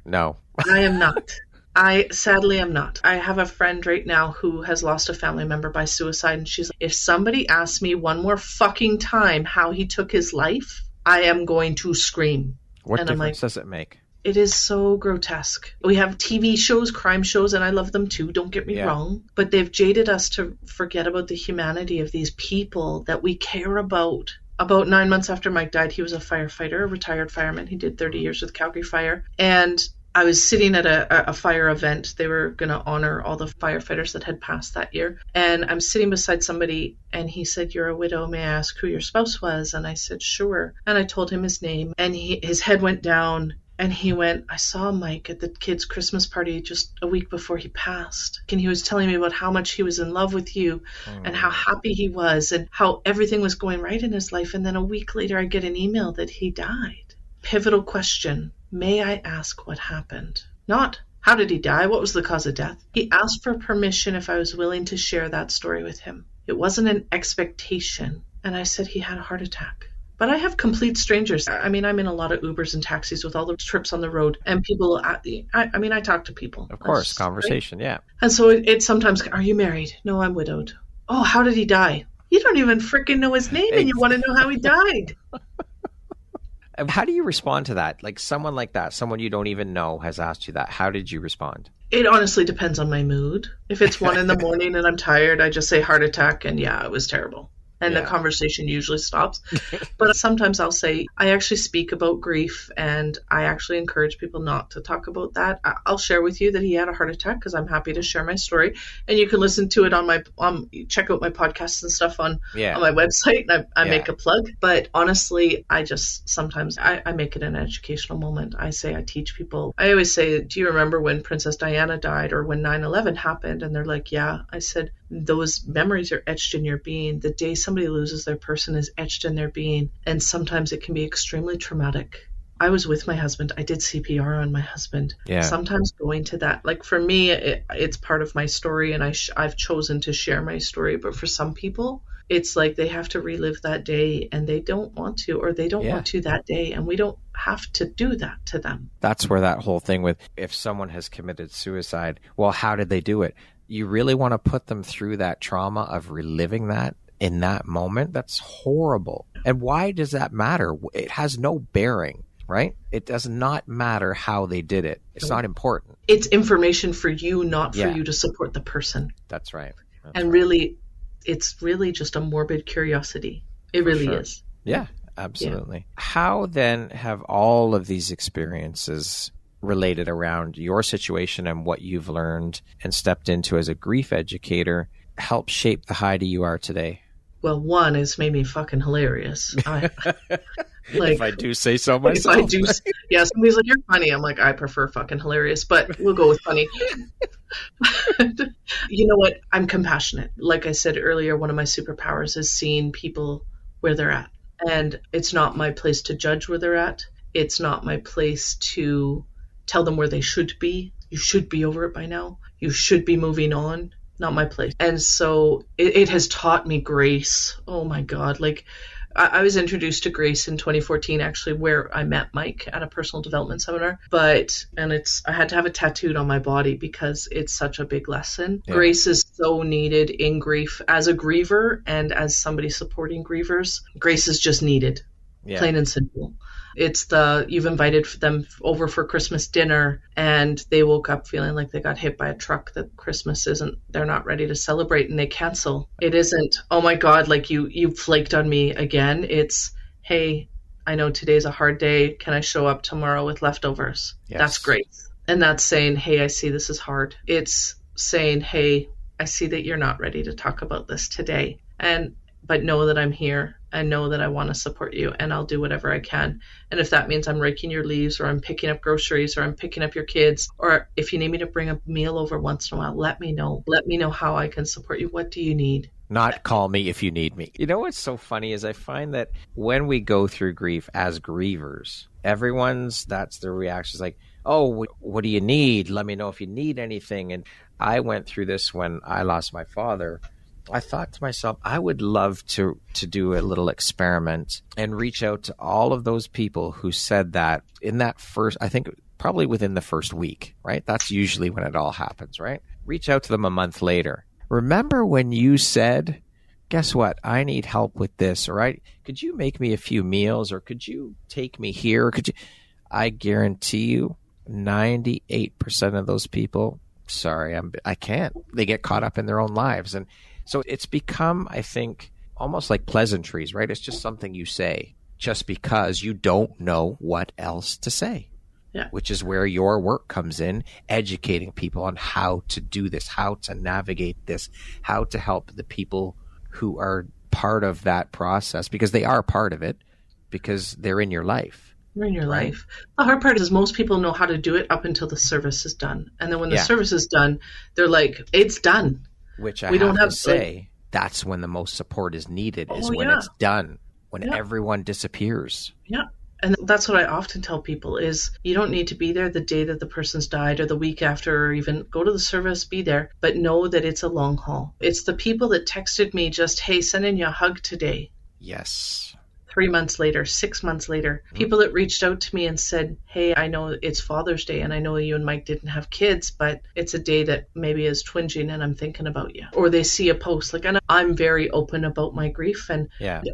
no, I am not. I sadly am not. I have a friend right now who has lost a family member by suicide, and she's like, if somebody asks me one more fucking time how he took his life, I am going to scream. What difference does it make? It is so grotesque. We have TV shows, crime shows, and I love them too, don't get me wrong. But they've jaded us to forget about the humanity of these people that we care about. About 9 months after Mike died, he was a firefighter, a retired fireman. He did 30 years with Calgary Fire. And I was sitting at a fire event. They were going to honor all the firefighters that had passed that year. And I'm sitting beside somebody, and he said, you're a widow. May I ask who your spouse was? And I said, sure. And I told him his name, and his head went down. And he went, I saw Mike at the kids' Christmas party just a week before he passed. And he was telling me about how much he was in love with you and how happy he was and how everything was going right in his life. And then a week later, I get an email that he died. Pivotal question. May I ask what happened? Not, how did he die? What was the cause of death? He asked for permission if I was willing to share that story with him. It wasn't an expectation. And I said he had a heart attack. But I have complete strangers. I mean, I'm in a lot of Ubers and taxis with all the trips on the road, and people, I talk to people. Of course, conversation, right? Yeah. And so it's sometimes, are you married? No, I'm widowed. Oh, how did he die? You don't even freaking know his name, and you want to know how he died. How do you respond to that? Like someone like that, someone you don't even know has asked you that. How did you respond? It honestly depends on my mood. If it's 1 a.m. and I'm tired, I just say heart attack, and yeah, it was terrible. And the conversation usually stops. But sometimes I'll say, I actually speak about grief, and I actually encourage people not to talk about that. I'll share with you that he had a heart attack because I'm happy to share my story. And you can listen to it on my, check out my podcasts and stuff on my website. And I make a plug. But honestly, I just sometimes I make it an educational moment. I say, I teach people. I always say, do you remember when Princess Diana died or when 9/11 happened? And they're like, yeah. I said, those memories are etched in your being. The day somebody loses their person is etched in their being. And sometimes it can be extremely traumatic. I was with my husband. I did CPR on my husband. Yeah. Sometimes going to that, like for me, it's part of my story, and I've chosen to share my story. But for some people, it's like they have to relive that day, and they don't want to, or they don't want to that day. And we don't have to do that to them. That's where that whole thing with if someone has committed suicide, well, how did they do it? You really want to put them through that trauma of reliving that in that moment? That's horrible. And why does that matter? It has no bearing, right? It does not matter how they did it. It's not important. It's information for you, not for you to support the person. That's right. Really, it's really just a morbid curiosity. It really is. Yeah, absolutely. Yeah. How then have all of these experiences related around your situation and what you've learned and stepped into as a grief educator help shape the Heidi you are today? Well, one, it's made me fucking hilarious. If I do say so myself. If I do, somebody's like, you're funny. I'm like, I prefer fucking hilarious, but we'll go with funny. You know what? I'm compassionate. Like I said earlier, one of my superpowers is seeing people where they're at. And it's not my place to judge where they're at. It's not my place to tell them where they should be. You should be over it by now. You should be moving on. Not my place. And so it has taught me grace. Oh my God. Like I was introduced to grace in 2014, actually, where I met Mike at a personal development seminar. I had to have it tattooed on my body because it's such a big lesson. Yeah. Grace is so needed in grief. As a griever and as somebody supporting grievers, grace is just needed. Yeah. Plain and simple. It's you've invited them over for Christmas dinner and they woke up feeling like they got hit by a truck, that Christmas they're not ready to celebrate and they cancel. It isn't, oh my God, like you flaked on me again. It's, hey, I know today's a hard day. Can I show up tomorrow with leftovers? Yes. That's great. And that's saying, hey, I see this is hard. It's saying, hey, I see that you're not ready to talk about this today. But know that I'm here and know that I want to support you and I'll do whatever I can. And if that means I'm raking your leaves or I'm picking up groceries or I'm picking up your kids, or if you need me to bring a meal over once in a while, let me know. Let me know how I can support you. What do you need? Not call me if you need me. You know what's so funny is I find that when we go through grief as grievers, that's their reaction is like, oh, what do you need? Let me know if you need anything. And I went through this when I lost my father. I thought to myself, I would love to do a little experiment and reach out to all of those people who said that in that first, I think probably within the first week, right? That's usually when it all happens, right? Reach out to them a month later. Remember when you said, guess what? I need help with this, all right? Could you make me a few meals or could you take me here? I guarantee you 98% of those people, sorry, I can't. They get caught up in their own lives. And so it's become, I think, almost like pleasantries, right? It's just something you say just because you don't know what else to say, which is where your work comes in, educating people on how to do this, how to navigate this, how to help the people who are part of that process, because they are part of it, because they're in your life. They're in your life. The hard part is most people know how to do it up until the service is done. And then when the service is done, they're like, it's done. Which I have to say, that's when the most support is needed, is when it's done, when everyone disappears. Yeah. And that's what I often tell people is you don't need to be there the day that the person's died or the week after, or even go to the service, be there, but know that it's a long haul. It's the people that texted me just, hey, sending you a hug today. Yes. 3 months later, 6 months later, people that reached out to me and said, hey, I know it's Father's Day and I know you and Mike didn't have kids, but it's a day that maybe is twinging and I'm thinking about you. Or they see a post like, and I'm very open about my grief and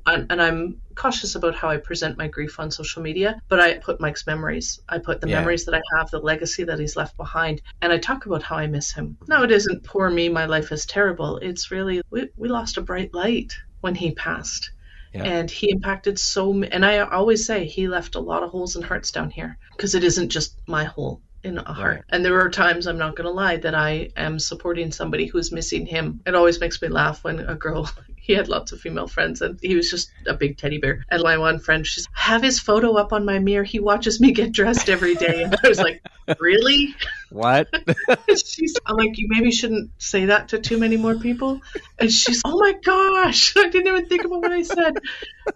I'm cautious about how I present my grief on social media, but I put Mike's memories. I put the memories that I have, the legacy that he's left behind, and I talk about how I miss him. Now, it isn't poor me, my life is terrible. It's really, we lost a bright light when he passed. Yeah. And he impacted and I always say he left a lot of holes and hearts down here because it isn't just my hole in a heart. Right. And there are times, I'm not going to lie, that I am supporting somebody who's missing him. It always makes me laugh when a girl, he had lots of female friends and he was just a big teddy bear. And my one friend, she's, I have his photo up on my mirror. He watches me get dressed every day. And I was like, really? What? I'm like, you maybe shouldn't say that to too many more people. And she's, oh my gosh, I didn't even think about what I said.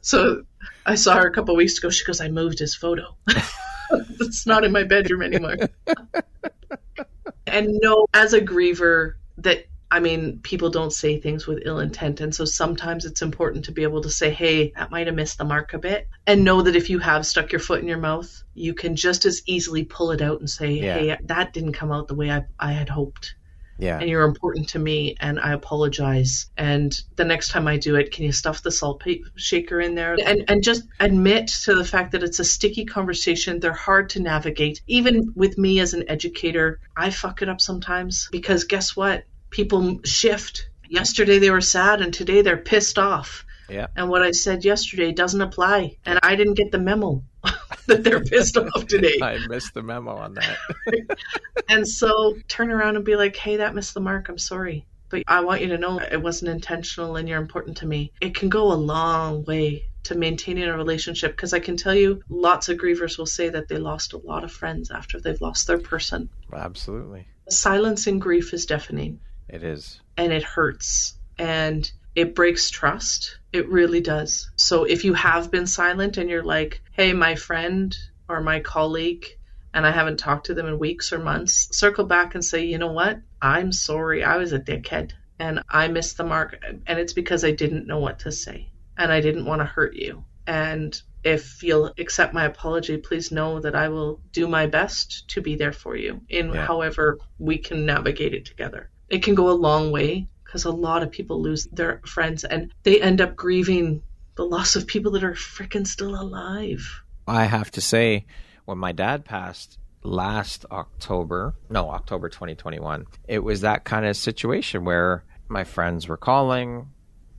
So I saw her a couple of weeks ago. She goes, I moved his photo. It's not in my bedroom anymore. And know as a griever that, I mean, people don't say things with ill intent. And so sometimes it's important to be able to say, hey, that might have missed the mark a bit. And know that if you have stuck your foot in your mouth, you can just as easily pull it out and say, hey, that didn't come out the way I had hoped. Yeah. And you're important to me and I apologize. And the next time I do it, can you stuff the salt shaker in there? And just admit to the fact that it's a sticky conversation. They're hard to navigate. Even with me as an educator, I fuck it up sometimes because guess what? People shift. Yesterday they were sad and today they're pissed off. Yeah. And what I said yesterday doesn't apply. And I didn't get the memo that they're pissed off today. I missed the memo on that. And so turn around and be like, hey, that missed the mark. I'm sorry. But I want you to know it wasn't intentional and you're important to me. It can go a long way to maintaining a relationship because I can tell you lots of grievers will say that they lost a lot of friends after they've lost their person. Absolutely. Silence in grief is deafening. It is. And it hurts. And it breaks trust. It really does. So if you have been silent and you're like, hey, my friend or my colleague, and I haven't talked to them in weeks or months, circle back and say, you know what? I'm sorry. I was a dickhead and I missed the mark. And it's because I didn't know what to say and I didn't want to hurt you. And if you'll accept my apology, please know that I will do my best to be there for you in however we can navigate it together. It can go a long way because a lot of people lose their friends and they end up grieving the loss of people that are freaking still alive. I have to say, when my dad passed last October 2021, it was that kind of situation where my friends were calling,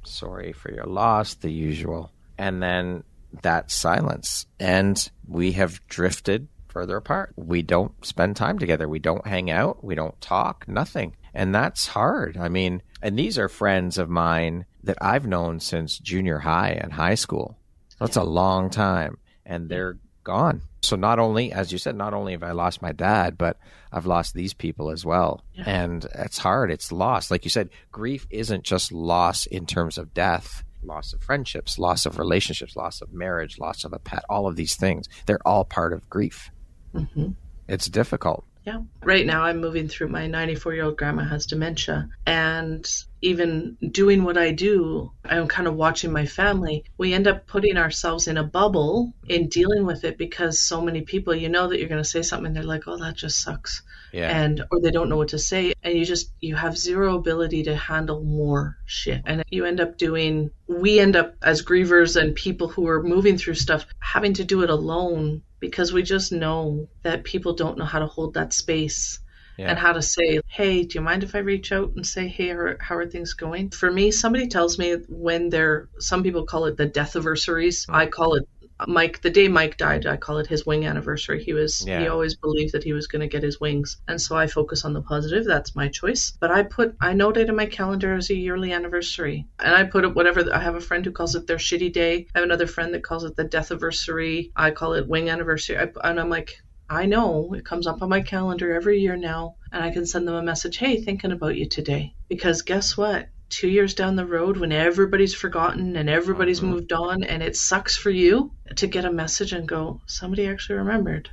sorry for your loss, the usual, and then that silence. And we have drifted further apart. We don't spend time together. We don't hang out. We don't talk, nothing. And that's hard. I mean, and these are friends of mine that I've known since junior high and high school. That's a long time. And they're gone. So not only, as you said, not only have I lost my dad, but I've lost these people as well. Yeah. And it's hard. It's loss. Like you said, grief isn't just loss in terms of death, loss of friendships, loss of relationships, loss of marriage, loss of a pet, all of these things. They're all part of grief. Mm-hmm. It's difficult. Yeah. Right now I'm moving through, my 94-year-old grandma has dementia. And even doing what I do, I'm kind of watching my family. We end up putting ourselves in a bubble in dealing with it because so many people, you know that you're going to say something and they're like, oh, that just sucks. Yeah. Or they don't know what to say. And you have zero ability to handle more shit. And we end up as grievers and people who are moving through stuff, having to do it alone because we just know that people don't know how to hold that space and how to say, hey, do you mind if I reach out and say, hey, how are things going? For me, somebody tells me some people call it the death anniversaries. I call it Mike, the day Mike died, I call it his wing anniversary. He always believed that he was going to get his wings. And so I focus on the positive. That's my choice. But I note it in my calendar as a yearly anniversary. And I put it whatever. I have a friend who calls it their shitty day. I have another friend that calls it the death anniversary. I call it wing anniversary. And I'm like, I know it comes up on my calendar every year now. And I can send them a message, hey, thinking about you today. Because guess what? 2 years down the road when everybody's forgotten and everybody's moved on, and it sucks for you to get a message and go, somebody actually remembered.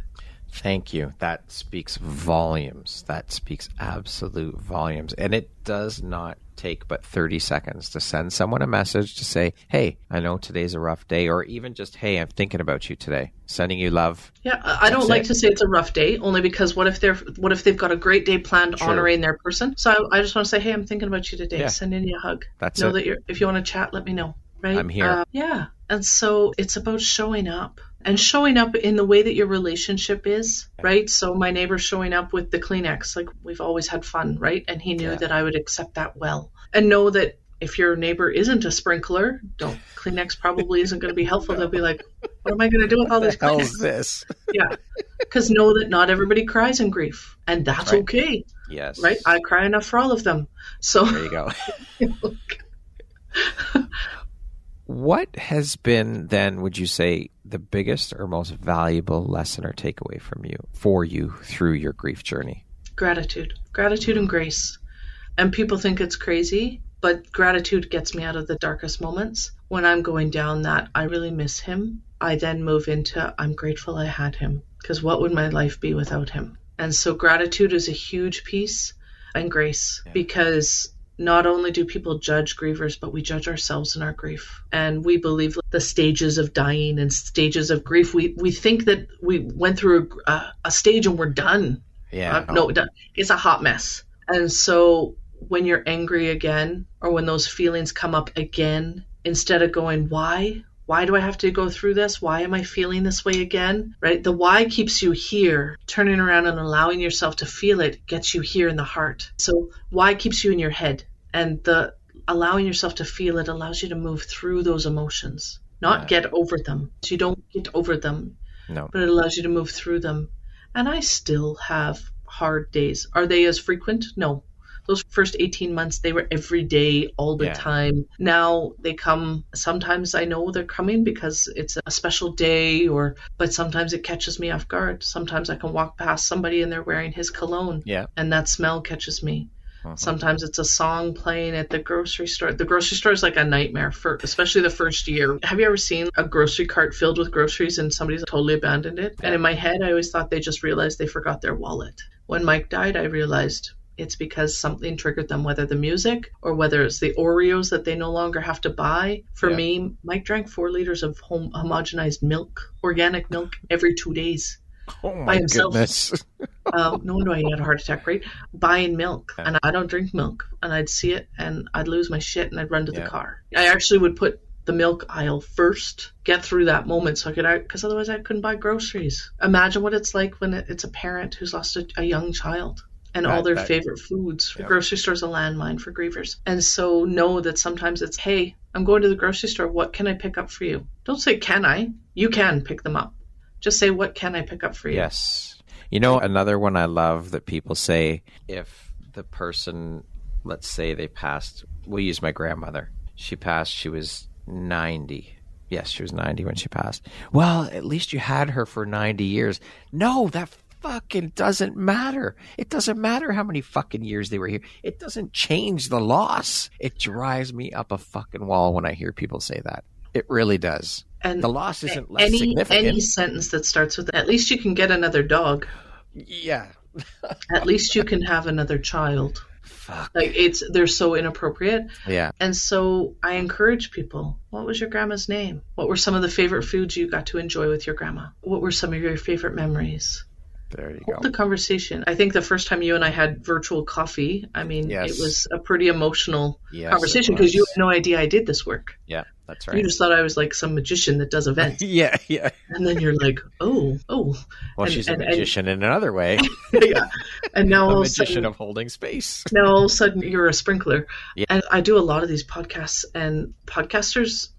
Thank you. That speaks volumes. That speaks absolute volumes. And it does not take but 30 seconds to send someone a message to say, hey, I know today's a rough day, or even just, hey, I'm thinking about you today. Sending you love. Yeah, I don't like to say it's a rough day, only because what if they've got a great day planned honoring their person? So I just want to say, hey, I'm thinking about you today. Yeah. Sending you a hug. That's know it. That if you want to chat, let me know. Right? I'm here. Yeah. And so it's about showing up. And showing up in the way that your relationship is, right? So my neighbor's showing up with the Kleenex, like we've always had fun, right? And he knew that I would accept that well. And know that if your neighbor isn't a sprinkler, Kleenex probably isn't going to be helpful. They'll be like, what am I going to do with all this Kleenex? What the hell is this? Yeah. Because know that not everybody cries in grief. And that's okay. Yes. Right? I cry enough for all of them. So there you go. What has been then, would you say, the biggest or most valuable lesson or takeaway for you through your grief journey? Gratitude and grace. And people think it's crazy, but gratitude gets me out of the darkest moments. When I'm going down that I really miss him, I then move into I'm grateful I had him, because what would my life be without him? And so gratitude is a huge piece, and grace, because not only do people judge grievers, but we judge ourselves in our grief. And we believe the stages of dying and stages of grief. We think that we went through a stage and we're done. Yeah. No, it's a hot mess. And so when you're angry again, or when those feelings come up again, instead of going, why? Why do I have to go through this? Why am I feeling this way again? Right? The why keeps you here. Turning around and allowing yourself to feel it gets you here in the heart. So why keeps you in your head? And the allowing yourself to feel it allows you to move through those emotions, not get over them. So you don't get over them, but it allows you to move through them. And I still have hard days. Are they as frequent? No. Those first 18 months, they were every day, all the time. Now they come, sometimes I know they're coming because it's a special day, but sometimes it catches me off guard. Sometimes I can walk past somebody and they're wearing his cologne, and that smell catches me. Sometimes it's a song playing at the grocery store. The grocery store is like a nightmare, especially the first year. Have you ever seen a grocery cart filled with groceries and somebody's totally abandoned it? And in my head, I always thought they just realized they forgot their wallet. When Mike died, I realized it's because something triggered them, whether the music or whether it's the Oreos that they no longer have to buy. For me, Mike drank 4 liters of homogenized milk, organic milk, every 2 days. Oh my goodness. No wonder he had a heart attack, right? Buying milk. And I don't drink milk. And I'd see it and I'd lose my shit and I'd run to the car. I actually would put the milk aisle first, get through that moment so I could, because otherwise I couldn't buy groceries. Imagine what it's like when it's a parent who's lost a young child. And all their favorite foods. The grocery store's a landmine for grievers. And so know that sometimes it's, hey, I'm going to the grocery store. What can I pick up for you? Don't say, can I? You can pick them up. Just say, what can I pick up for you? Yes. You know, another one I love that people say, if the person, let's say they passed, we'll use my grandmother. She passed, she was 90. Yes, she was 90 when she passed. Well, at least you had her for 90 years. No, that fucking doesn't matter. It doesn't matter how many fucking years they were here. It doesn't change the loss. It drives me up a fucking wall when I hear people say that. It really does. And the loss isn't less significant. Any sentence that starts with, at least you can get another dog. Yeah. At least you can have another child. Fuck. Like they're so inappropriate. Yeah. And so I encourage people, what was your grandma's name? What were some of the favorite foods you got to enjoy with your grandma? What were some of your favorite memories? There you go. The conversation. I think the first time you and I had virtual coffee, I mean, it was a pretty emotional conversation because you had no idea I did this work. Yeah, that's right. You just thought I was like some magician that does events. Yeah. And then you're like, oh. Well, she's a magician in another way. Yeah. And now a magician of holding space. Now all of a sudden you're a sprinkler. Yeah. And I do a lot of these podcasts, and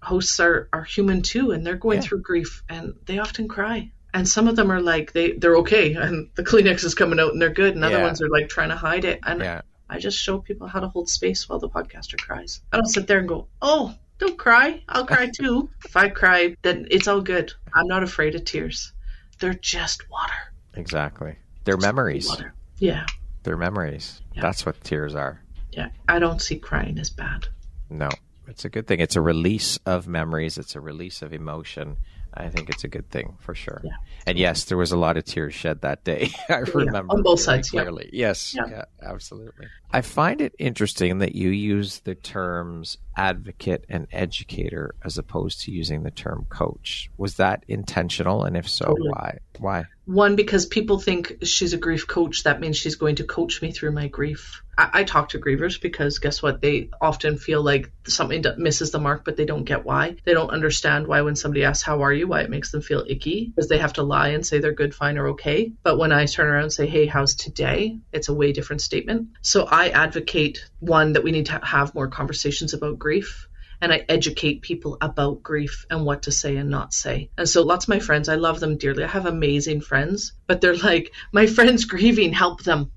hosts are human too, and they're going through grief, and they often cry. And some of them are like, they're okay, and the Kleenex is coming out and they're good, and other ones are like trying to hide it. And I just show people how to hold space while the podcaster cries. I don't sit there and go, oh, don't cry. I'll cry too. If I cry, then it's all good. I'm not afraid of tears. They're just water. Exactly. They're memories. Water. Yeah. They're memories. Yeah. That's what tears are. Yeah, I don't see crying as bad. No, it's a good thing. It's a release of memories. It's a release of emotion. I think it's a good thing for sure. Yeah. And yes, there was a lot of tears shed that day. I remember on both sides clearly. Yeah. Yes, yeah, absolutely. I find it interesting that you use the terms advocate and educator as opposed to using the term coach. Was that intentional? And if so, Totally. Why? One, because people think she's a grief coach. That means she's going to coach me through my grief. I talk to grievers because guess what? They often feel like something misses the mark, but they don't get why. They don't understand why when somebody asks, how are you? Why it makes them feel icky because they have to lie and say they're good, fine, or okay. But when I turn around and say, hey, how's today? It's a way different statement. So I advocate, one, that we need to have more conversations about grief. And I educate people about grief and what to say and not say. And so lots of my friends, I love them dearly. I have amazing friends, but they're like, my friend's grieving, help them.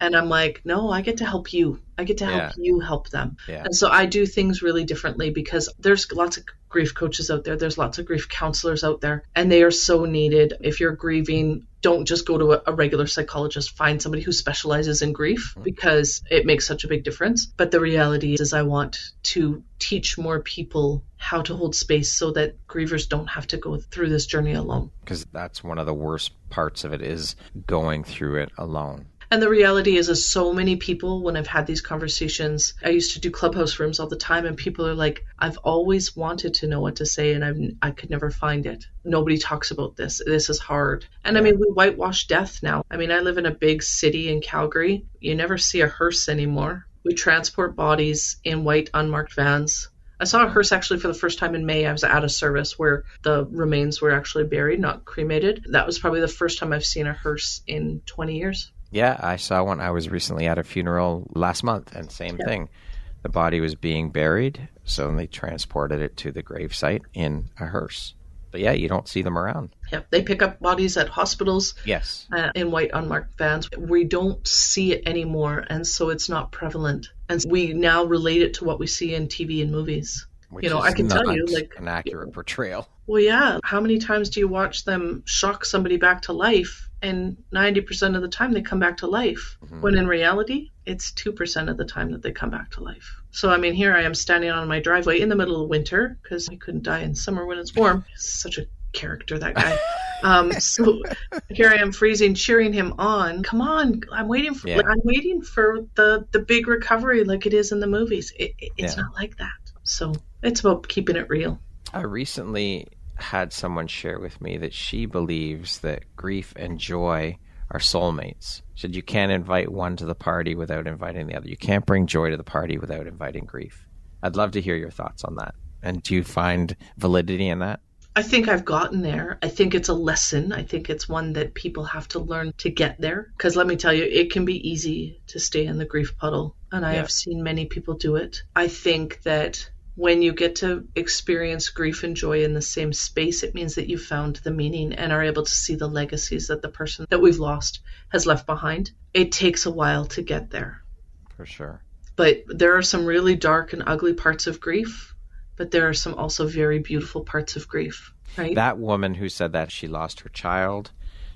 And I'm like, no, I get to help you. I get to help you help them. Yeah. And so I do things really differently because there's lots of grief coaches out there. There's lots of grief counselors out there, and they are so needed. If you're grieving, don't just go to a regular psychologist. Find somebody who specializes in grief because it makes such a big difference. But the reality is I want to teach more people how to hold space so that grievers don't have to go through this journey alone. Because that's one of the worst parts of it is going through it alone. And the reality is so many people, when I've had these conversations, I used to do clubhouse rooms all the time, and people are like, I've always wanted to know what to say, and I could never find it. Nobody talks about this. This is hard. And I mean, we whitewash death now. I mean, I live in a big city in Calgary. You never see a hearse anymore. We transport bodies in white unmarked vans. I saw a hearse actually for the first time in May. I was at a service where the remains were actually buried, not cremated. That was probably the first time I've seen a hearse in 20 years. Yeah, I saw one. I was recently at a funeral last month, and same thing. The body was being buried, so they transported it to the gravesite in a hearse. But yeah, you don't see them around. Yep, they pick up bodies at hospitals. Yes. In white unmarked vans. We don't see it anymore, and so it's not prevalent. And we now relate it to what we see in TV and movies. Which you know, is I can tell you, like, an accurate portrayal. Well, yeah. How many times do you watch them shock somebody back to life? And 90% of the time they come back to life. Mm-hmm. When in reality, it's 2% of the time that they come back to life. So, I mean, here I am standing on my driveway in the middle of winter because we couldn't die in summer when it's warm. He's such a character, that guy. So here I am freezing, cheering him on. Come on, I'm waiting for the big recovery like it is in the movies. It's not like that. So it's about keeping it real. I recently had someone share with me that she believes that grief and joy are soulmates. She said you can't invite one to the party without inviting the other. You can't bring joy to the party without inviting grief. I'd love to hear your thoughts on that. And do you find validity in that? I think I've gotten there. I think it's a lesson. I think it's one that people have to learn to get there. Because let me tell you, it can be easy to stay in the grief puddle. And I have seen many people do it. I think that when you get to experience grief and joy in the same space, it means that you've found the meaning and are able to see the legacies that the person that we've lost has left behind. It takes a while to get there. For sure. But there are some really dark and ugly parts of grief, but there are some also very beautiful parts of grief, right? That woman who said that, she lost her child,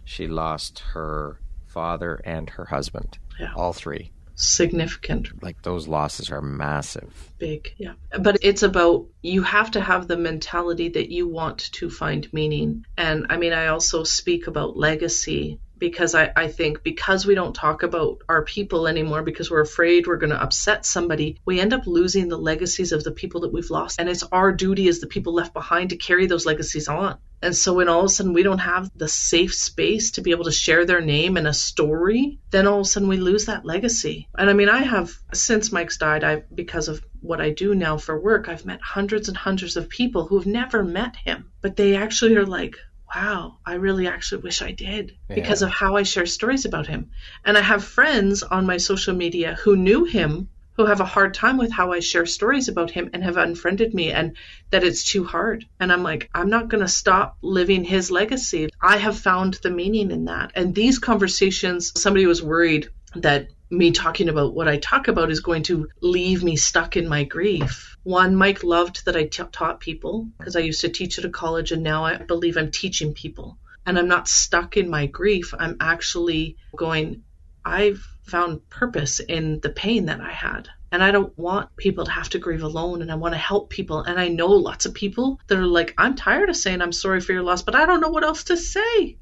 she lost her father and her husband. Yeah. All three. Significant. Like those losses are massive. Big, yeah. But it's about, you have to have the mentality that you want to find meaning. And I mean, I also speak about legacy because I think because we don't talk about our people anymore because we're afraid we're going to upset somebody, we end up losing the legacies of the people that we've lost. And it's our duty as the people left behind to carry those legacies on. And so when all of a sudden we don't have the safe space to be able to share their name and a story, then all of a sudden we lose that legacy. And I mean, I have, since Mike's died, because of what I do now for work, I've met hundreds and hundreds of people who've never met him. But they actually are like, wow, I really actually wish I did because of how I share stories about him. And I have friends on my social media who knew him who have a hard time with how I share stories about him and have unfriended me and that it's too hard. And I'm like, I'm not going to stop living his legacy. I have found the meaning in that. And these conversations, somebody was worried that me talking about what I talk about is going to leave me stuck in my grief. One, Mike loved that I taught people because I used to teach at a college and now I believe I'm teaching people. And I'm not stuck in my grief. I'm actually going, I've found purpose in the pain that I had. And I don't want people to have to grieve alone, and I want to help people. And I know lots of people that are like, I'm tired of saying I'm sorry for your loss, but I don't know what else to say.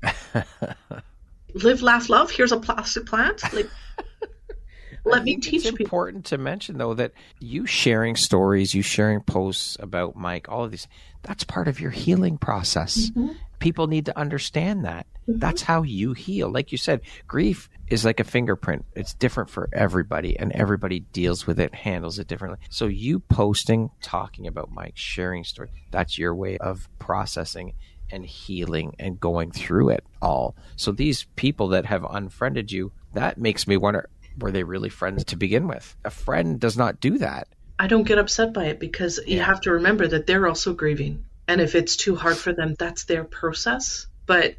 Live, laugh, love. Here's a plastic plant. Like, let me teach people. It's important to mention, though, that you sharing stories, you sharing posts about Mike, all of these, that's part of your healing process. Mm-hmm. People need to understand that. Mm-hmm. That's how you heal. Like you said, grief is like a fingerprint. It's different for everybody, and everybody deals with it, handles it differently. So you posting, talking about Mike, sharing stories, that's your way of processing and healing and going through it all. So these people that have unfriended you, that makes me wonder, were they really friends to begin with? A friend does not do that. I don't get upset by it, because you have to remember that they're also grieving. And if it's too hard for them, that's their process. But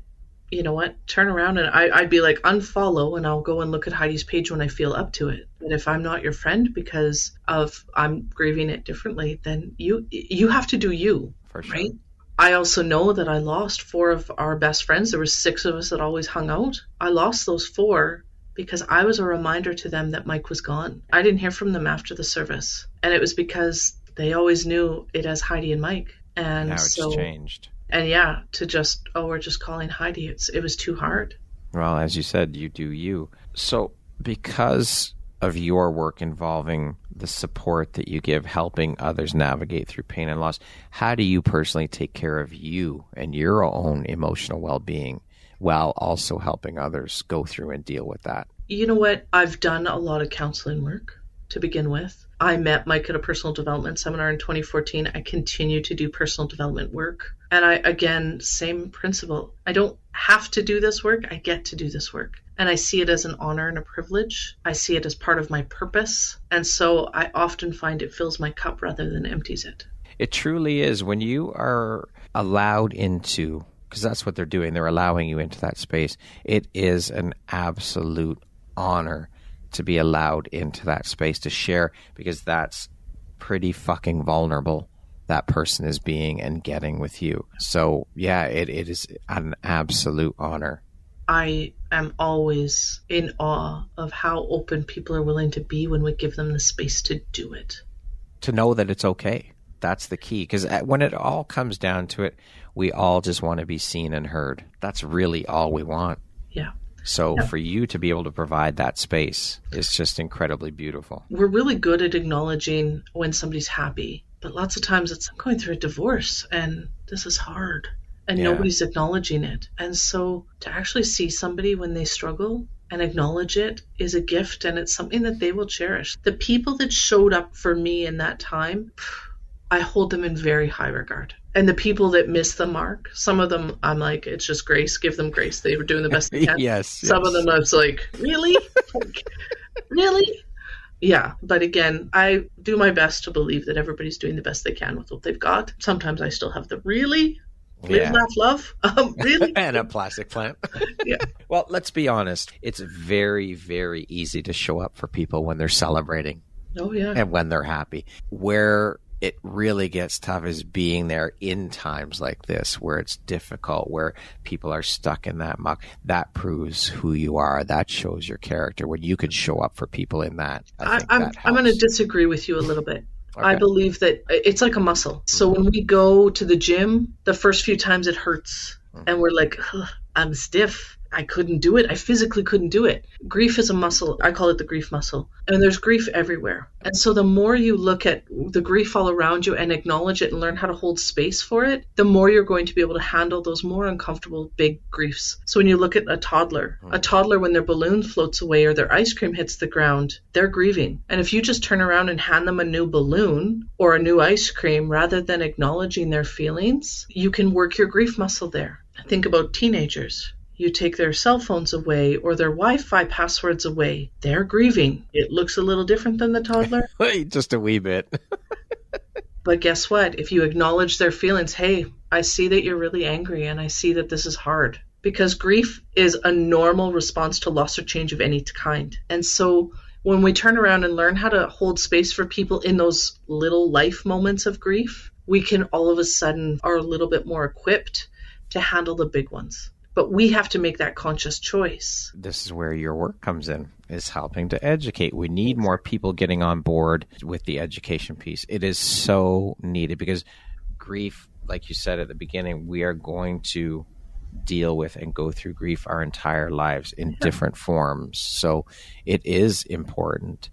you know what? Turn around and I'd be like, unfollow, and I'll go and look at Heidi's page when I feel up to it. But if I'm not your friend because of I'm grieving it differently, then you have to do you, for sure. Right? I also know that I lost 4 of our best friends. There were 6 of us that always hung out. I lost those 4 because I was a reminder to them that Mike was gone. I didn't hear from them after the service. And it was because they always knew it as Heidi and Mike. And now it's changed. And to just, we're just calling Heidi. It was too hard. Well, as you said, you do you. So because of your work involving the support that you give, helping others navigate through pain and loss, how do you personally take care of you and your own emotional well-being while also helping others go through and deal with that? You know what? I've done a lot of counseling work to begin with. I met Mike at a personal development seminar in 2014. I continue to do personal development work. And again, same principle. I don't have to do this work. I get to do this work. And I see it as an honor and a privilege. I see it as part of my purpose. And so I often find it fills my cup rather than empties it. It truly is. When you are allowed into, because that's what they're doing, they're allowing you into that space, it is an absolute honor to be allowed into that space to share, because that's pretty fucking vulnerable that person is being and getting with you. So yeah, it is an absolute honor. I am always in awe of how open people are willing to be when we give them the space to do it. To know that it's okay. That's the key. Because when it all comes down to it, we all just want to be seen and heard. That's really all we want. Yeah. So for you to be able to provide that space is just incredibly beautiful. We're really good at acknowledging when somebody's happy, but lots of times I'm going through a divorce and this is hard and nobody's acknowledging it. And so to actually see somebody when they struggle and acknowledge it is a gift, and it's something that they will cherish. The people that showed up for me in that time, I hold them in very high regard. And the people that miss the mark, some of them, I'm like, it's just grace. Give them grace. They were doing the best they can. Yes. Some of them, I was like, really? Really? Yeah. But again, I do my best to believe that everybody's doing the best they can with what they've got. Sometimes I still have the really? Live, laugh, love? Really? And a plastic plant. Yeah. Well, let's be honest. It's very, very easy to show up for people when they're celebrating. Oh, yeah. And when they're happy. Where it really gets tough is being there in times like this, where it's difficult, where people are stuck in that muck. That proves who you are. That shows your character, when you can show up for people in that. I'm going to disagree with you a little bit. Okay. I believe that it's like a muscle. So when we go to the gym, the first few times it hurts and we're like, I'm stiff. I couldn't do it. I physically couldn't do it. Grief is a muscle. I call it the grief muscle. And there's grief everywhere. And so the more you look at the grief all around you and acknowledge it and learn how to hold space for it, the more you're going to be able to handle those more uncomfortable big griefs. So when you look at a toddler, when their balloon floats away or their ice cream hits the ground, they're grieving. And if you just turn around and hand them a new balloon or a new ice cream rather than acknowledging their feelings, you can work your grief muscle there. Think about teenagers. You take their cell phones away or their Wi-Fi passwords away, they're grieving. It looks a little different than the toddler. Just a wee bit. But guess what? If you acknowledge their feelings, hey, I see that you're really angry and I see that this is hard. Because grief is a normal response to loss or change of any kind. And so when we turn around and learn how to hold space for people in those little life moments of grief, we can all of a sudden are a little bit more equipped to handle the big ones. But we have to make that conscious choice. This is where your work comes in, is helping to educate. We need more people getting on board with the education piece. It is so needed because grief, like you said at the beginning, we are going to deal with and go through grief our entire lives in different forms. So it is important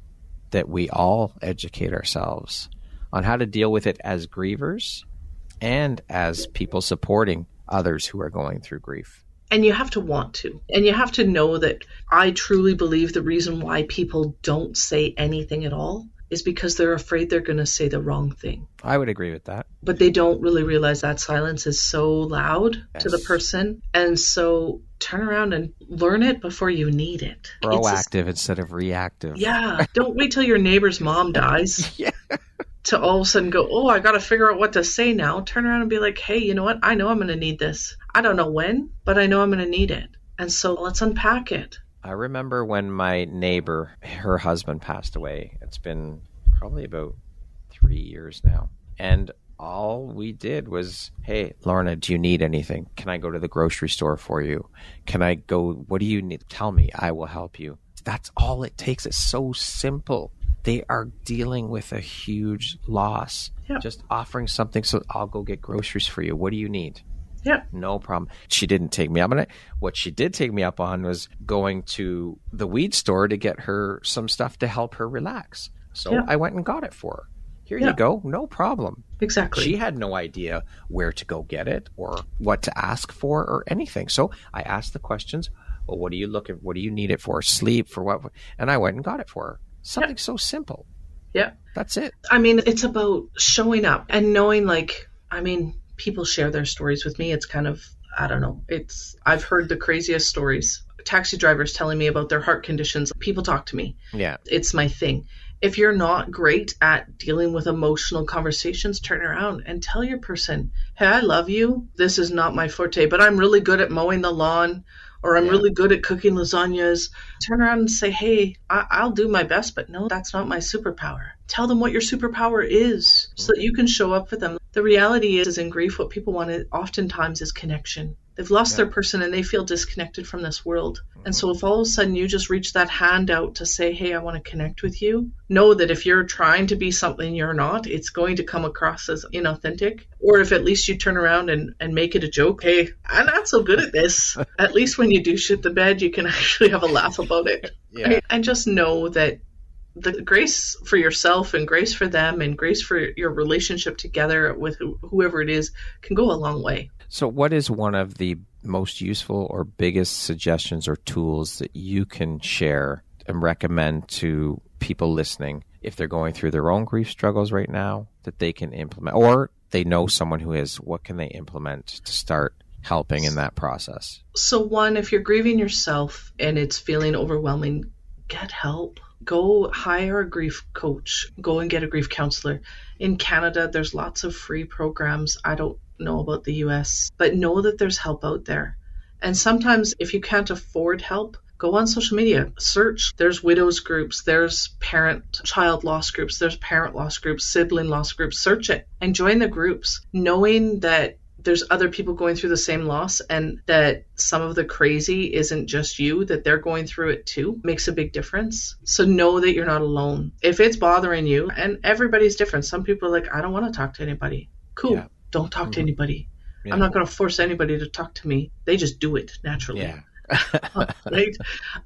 that we all educate ourselves on how to deal with it as grievers and as people supporting others who are going through grief. And you have to want to. And you have to know that I truly believe the reason why people don't say anything at all is because they're afraid they're going to say the wrong thing. I would agree with that. But they don't really realize that silence is so loud to the person. And so turn around and learn it before you need it. Proactive instead of reactive. Yeah. Don't wait till your neighbor's mom dies. Yeah. To all of a sudden go, oh, I got to figure out what to say now. Turn around and be like, hey, you know what? I know I'm going to need this. I don't know when, but I know I'm going to need it. And so let's unpack it. I remember when my neighbor, her husband passed away. It's been probably about 3 years now. And all we did was, hey, Lorna, do you need anything? Can I go to the grocery store for you? Can I go? What do you need? Tell me. I will help you. That's all it takes. It's so simple. They are dealing with a huge loss. Yeah. Just offering something, so I'll go get groceries for you. What do you need? Yeah. No problem. She didn't take me up on it. What she did take me up on was going to the weed store to get her some stuff to help her relax. So I went and got it for her. Here you go. No problem. Exactly. She had no idea where to go get it or what to ask for or anything. So I asked the questions. Well, what are you looking? What do you need it for? Sleep, for what? And I went and got it for her. Something so simple. Yeah. That's it. I mean, it's about showing up and knowing, people share their stories with me. It's kind of, I don't know. I've heard the craziest stories. Taxi drivers telling me about their heart conditions. People talk to me. Yeah. It's my thing. If you're not great at dealing with emotional conversations, turn around and tell your person, hey, I love you. This is not my forte, but I'm really good at mowing the lawn, or I'm really good at cooking lasagnas. Turn around and say, hey, I'll do my best, but no, that's not my superpower. Tell them what your superpower is so that you can show up for them. The reality is in grief, what people want oftentimes is connection. They've lost their person and they feel disconnected from this world. And so if all of a sudden you just reach that hand out to say, hey, I want to connect with you, know that if you're trying to be something you're not, it's going to come across as inauthentic. Or if at least you turn around and make it a joke, hey, I'm not so good at this. At least when you do shit the bed, you can actually have a laugh about it. Yeah. Right? And just know that the grace for yourself and grace for them and grace for your relationship together with whoever it is can go a long way. So what is one of the most useful or biggest suggestions or tools that you can share and recommend to people listening if they're going through their own grief struggles right now that they can implement, or they know someone who is? What can they implement to start helping in that process? So one, if you're grieving yourself and it's feeling overwhelming, get help. Go hire a grief coach. Go and get a grief counselor. In Canada, there's lots of free programs. I don't know about the US, but know that there's help out there. And sometimes if you can't afford help, go on social media, search. There's widows groups, there's child loss groups, there's parent loss groups, sibling loss groups. Search it and join the groups, knowing that there's other people going through the same loss and that some of the crazy isn't just you, that they're going through it too, makes a big difference. So know that you're not alone. If it's bothering you, and everybody's different. Some people are like, I don't want to talk to anybody. Cool. Yeah. Don't talk to anybody. Yeah. I'm not going to force anybody to talk to me. They just do it naturally. Yeah. Right?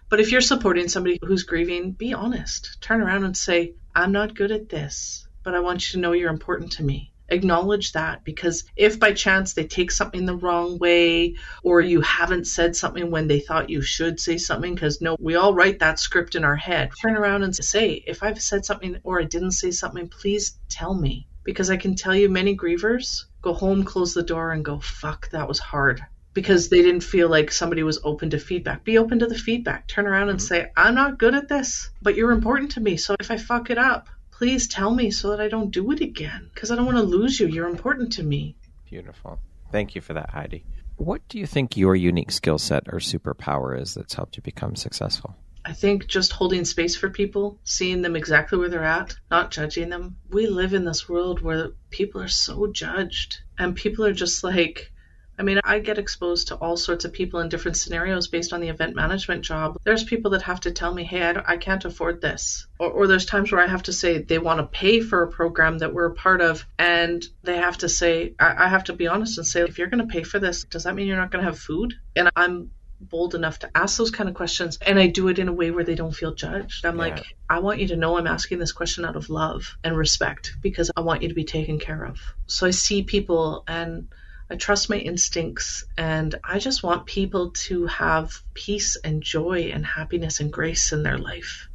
But if you're supporting somebody who's grieving, be honest. Turn around and say, I'm not good at this, but I want you to know you're important to me. Acknowledge that, because if by chance they take something the wrong way, or you haven't said something when they thought you should say something, because we all write that script in our head. Turn around and say, if I've said something or I didn't say something, please tell me. Because I can tell you many grievers go home, close the door and go, fuck, that was hard. Because they didn't feel like somebody was open to feedback. Be open to the feedback. Turn around and say, I'm not good at this, but you're important to me. So if I fuck it up, please tell me so that I don't do it again. Because I don't want to lose you. You're important to me. Beautiful. Thank you for that, Heidi. What do you think your unique skill set or superpower is that's helped you become successful? I think just holding space for people, seeing them exactly where they're at, not judging them. We live in this world where people are so judged, and people are just like, I mean, I get exposed to all sorts of people in different scenarios based on the event management job. There's people that have to tell me, hey, I can't afford this. Or there's times where I have to say they want to pay for a program that we're a part of, and they have to say, I have to be honest and say, if you're going to pay for this, does that mean you're not going to have food? And I'm bold enough to ask those kind of questions, and I do it in a way where they don't feel judged. I'm like, I want you to know I'm asking this question out of love and respect because I want you to be taken care of. So I see people and I trust my instincts, and I just want people to have peace and joy and happiness and grace in their life.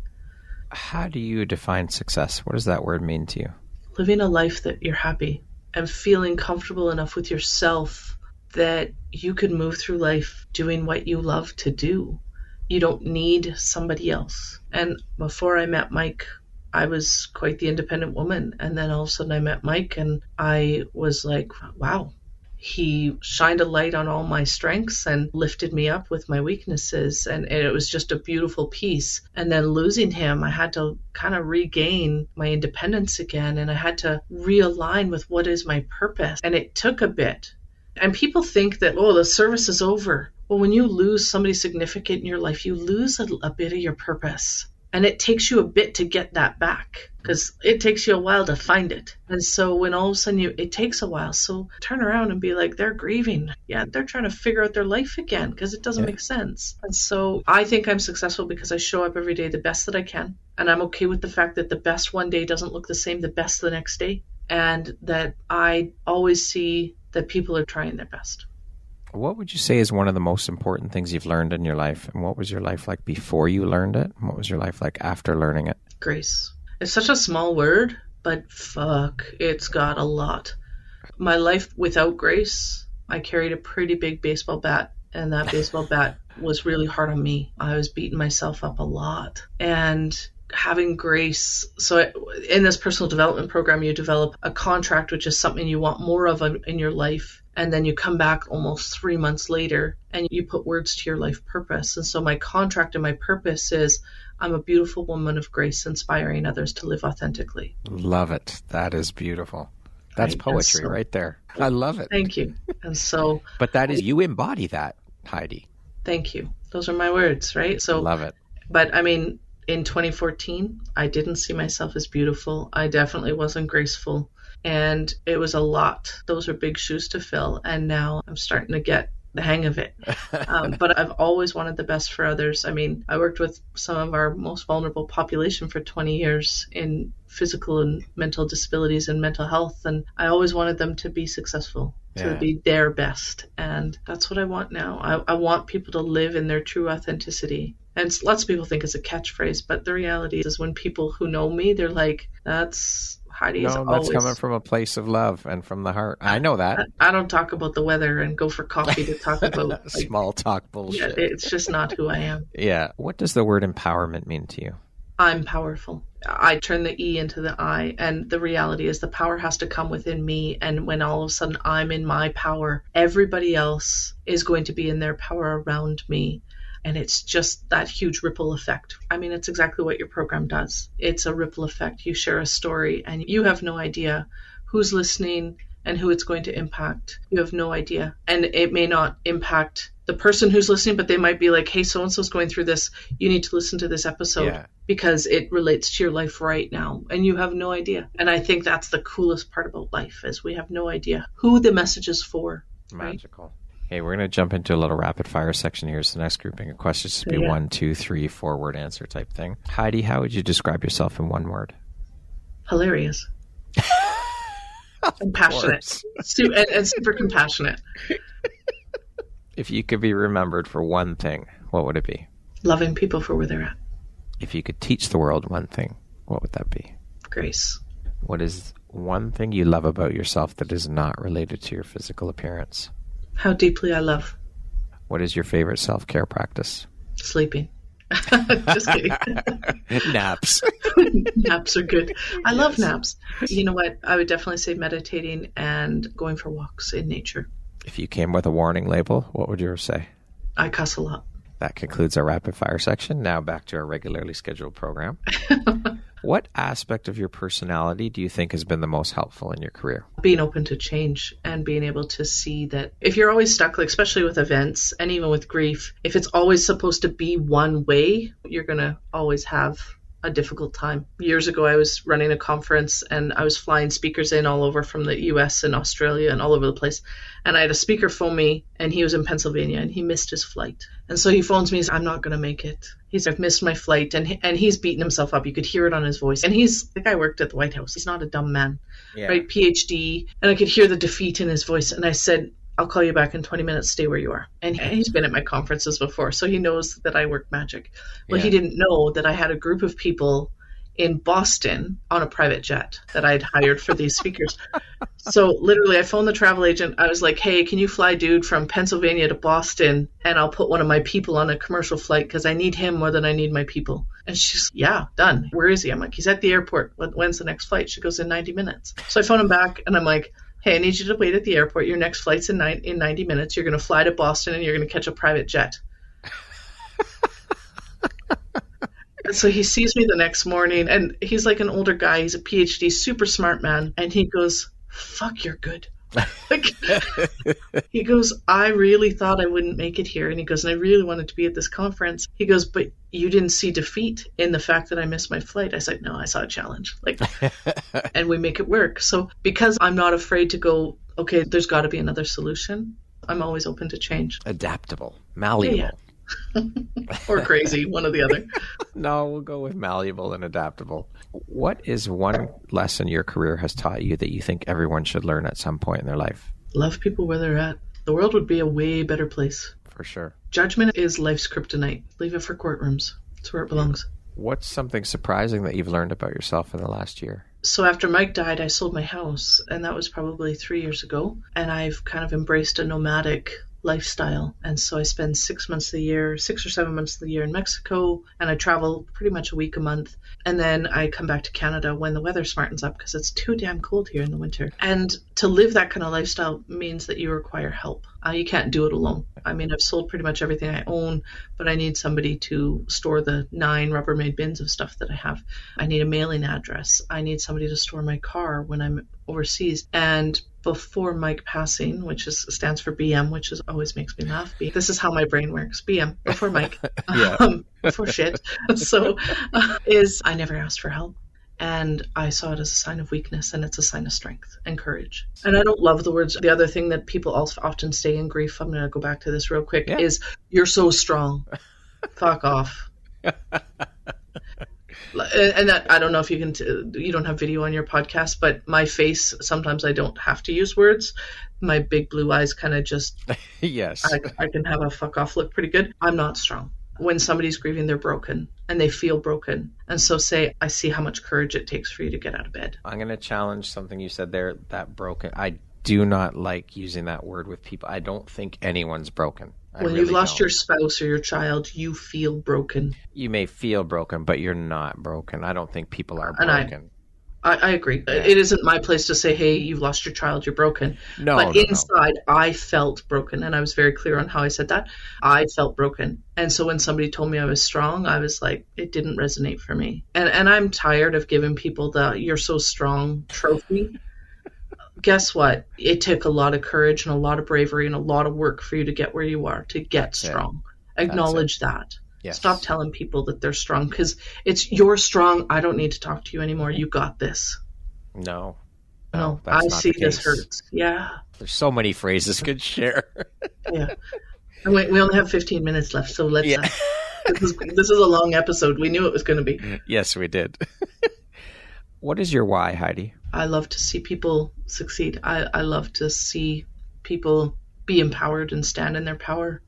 How do you define success? What does that word mean to you? Living a life that you're happy and feeling comfortable enough with yourself that you can move through life doing what you love to do. You don't need somebody else. And before I met Mike, I was quite the independent woman. And then all of a sudden I met Mike and I was like, wow. He shined a light on all my strengths and lifted me up with my weaknesses. And it was just a beautiful piece. And then losing him, I had to kind of regain my independence again. And I had to realign with what is my purpose. And it took a bit. And people think that, the service is over. Well, when you lose somebody significant in your life, you lose a bit of your purpose. And it takes you a bit to get that back because it takes you a while to find it. And so when all of a sudden it takes a while. So turn around and be like, they're grieving. Yeah, they're trying to figure out their life again because it doesn't make sense. And so I think I'm successful because I show up every day the best that I can. And I'm okay with the fact that the best one day doesn't look the same, the best the next day. And that I always see that people are trying their best. What would you say is one of the most important things you've learned in your life? And what was your life like before you learned it? And what was your life like after learning it? Grace. It's such a small word, but fuck, it's got a lot. My life without grace, I carried a pretty big baseball bat, and that baseball bat was really hard on me. I was beating myself up a lot. And having grace, so in this personal development program, you develop a contract, which is something you want more of in your life. And then you come back almost 3 months later and you put words to your life purpose. And so my contract and my purpose is I'm a beautiful woman of grace, inspiring others to live authentically. Love it. That is beautiful. That's right? Poetry right there. I love it. Thank you. And so, but that is, you embody that, Heidi. Thank you. Those are my words, right? So love it. But I mean, in 2014, I didn't see myself as beautiful. I definitely wasn't graceful. And it was a lot. Those are big shoes to fill. And now I'm starting to get the hang of it. But I've always wanted the best for others. I mean, I worked with some of our most vulnerable population for 20 years in physical and mental disabilities and mental health. And I always wanted them to be successful, to be their best. And that's what I want now. I want people to live in their true authenticity. And lots of people think it's a catchphrase, but the reality is when people who know me, they're like, that's Heidi's always... that's coming from a place of love and from the heart. I know that. I don't talk about the weather and go for coffee to talk about small talk bullshit. Yeah, it's just not who I am. Yeah. What does the word empowerment mean to you? I'm powerful. I turn the E into the I, and the reality is the power has to come within me. And when all of a sudden I'm in my power, everybody else is going to be in their power around me. And it's just that huge ripple effect. I mean, it's exactly what your program does. It's a ripple effect. You share a story and you have no idea who's listening and who it's going to impact. You have no idea. And it may not impact the person who's listening, but they might be like, hey, so-and-so's going through this. You need to listen to this episode because it relates to your life right now. And you have no idea. And I think that's the coolest part about life is we have no idea who the message is for. Magical. Right? Okay, we're going to jump into a little rapid fire section here. So the next grouping of questions should be 1, 2, 3, 4-word answer type thing. Heidi, how would you describe yourself in one word? Hilarious. And passionate. And super compassionate. If you could be remembered for one thing, what would it be? Loving people for where they're at. If you could teach the world one thing, what would that be? Grace. What is one thing you love about yourself that is not related to your physical appearance? How deeply I love. What is your favorite self-care practice? Sleeping. Just kidding. Naps. Naps are good. I love naps. You know what? I would definitely say meditating and going for walks in nature. If you came with a warning label, what would yours say? I cuss a lot. That concludes our rapid fire section. Now back to our regularly scheduled program. What aspect of your personality do you think has been the most helpful in your career? Being open to change and being able to see that if you're always stuck, like especially with events and even with grief, if it's always supposed to be one way, you're going to always have a difficult time. Years ago, I was running a conference and I was flying speakers in all over from the US and Australia and all over the place. And I had a speaker phone me and he was in Pennsylvania and he missed his flight. And so he phones me and says, I'm not going to make it. He's I've missed my flight. And he's beating himself up. You could hear it on his voice. And the guy worked at the White House. He's not a dumb man, right? PhD. And I could hear the defeat in his voice. And I said, I'll call you back in 20 minutes. Stay where you are. And he's been at my conferences before, so he knows that I work magic. Well, he didn't know that I had a group of people in Boston on a private jet that I'd hired for these speakers. So literally, I phoned the travel agent. I was like, hey, can you fly dude from Pennsylvania to Boston? And I'll put one of my people on a commercial flight because I need him more than I need my people. And she's, yeah, done. Where is he? I'm like, he's at the airport. When's the next flight? She goes, in 90 minutes. So I phone him back and I'm like, hey, I need you to wait at the airport. Your next flight's in 90 minutes. You're going to fly to Boston and you're going to catch a private jet. And so he sees me the next morning and he's like an older guy. He's a PhD, super smart man. And he goes, fuck, you're good. He goes, I really thought I wouldn't make it here. And he goes, and I really wanted to be at this conference. He goes, but you didn't see defeat in the fact that I missed my flight. I said, no, I saw a challenge. And we make it work. So because I'm not afraid to go, okay, there's got to be another solution. I'm always open to change. Adaptable, malleable. Yeah. Or crazy, one or the other. No, we'll go with malleable and adaptable. What is one lesson your career has taught you that you think everyone should learn at some point in their life? Love people where they're at. The world would be a way better place. For sure. Judgment is life's kryptonite. Leave it for courtrooms. It's where it belongs. What's something surprising that you've learned about yourself in the last year? So after Mike died, I sold my house, and that was probably 3 years ago. And I've kind of embraced a nomadic lifestyle. And so I spend 6 or 7 months of the year in Mexico, and I travel pretty much a week a month. And then I come back to Canada when the weather smartens up because it's too damn cold here in the winter. And to live that kind of lifestyle means that you require help. You can't do it alone. I mean, I've sold pretty much everything I own, but I need somebody to store the 9 Rubbermaid bins of stuff that I have. I need a mailing address. I need somebody to store my car when I'm overseas. And before Mike passing, which stands for BM, which always makes me laugh. This is how my brain works. BM, before Mike, before shit. So I never asked for help. And I saw it as a sign of weakness, and it's a sign of strength and courage. And I don't love the words. The other thing that people also often say in grief, I'm going to go back to this real quick, is, you're so strong. Fuck off. And that, I don't know if you don't have video on your podcast, but my face, sometimes I don't have to use words. My big blue eyes kind of just, yes, I can have a fuck off look pretty good. I'm not strong. When somebody's grieving, they're broken and they feel broken. And so I see how much courage it takes for you to get out of bed. I'm going to challenge something you said there, that broken. I do not like using that word with people. I don't think anyone's broken. When you've lost your spouse or your child, you feel broken. You may feel broken, but you're not broken. I don't think people are broken. I agree. Yeah. It isn't my place to say, hey, you've lost your child, you're broken. But inside, I felt broken. And I was very clear on how I said that. I felt broken. And so when somebody told me I was strong, I was like, it didn't resonate for me. And I'm tired of giving people the you're so strong trophy. Guess what? It took a lot of courage and a lot of bravery and a lot of work for you to get where you are, to get strong. Acknowledge that. Yes. Stop telling people that they're strong, because you're strong. I don't need to talk to you anymore. You got this. No, I see this hurts. Yeah. There's so many phrases could share. Yeah. And we only have 15 minutes left, so let's. Yeah. This is a long episode. We knew it was going to be. Yes, we did. What is your why, Heidi? I love to see people succeed. I love to see people be empowered and stand in their power.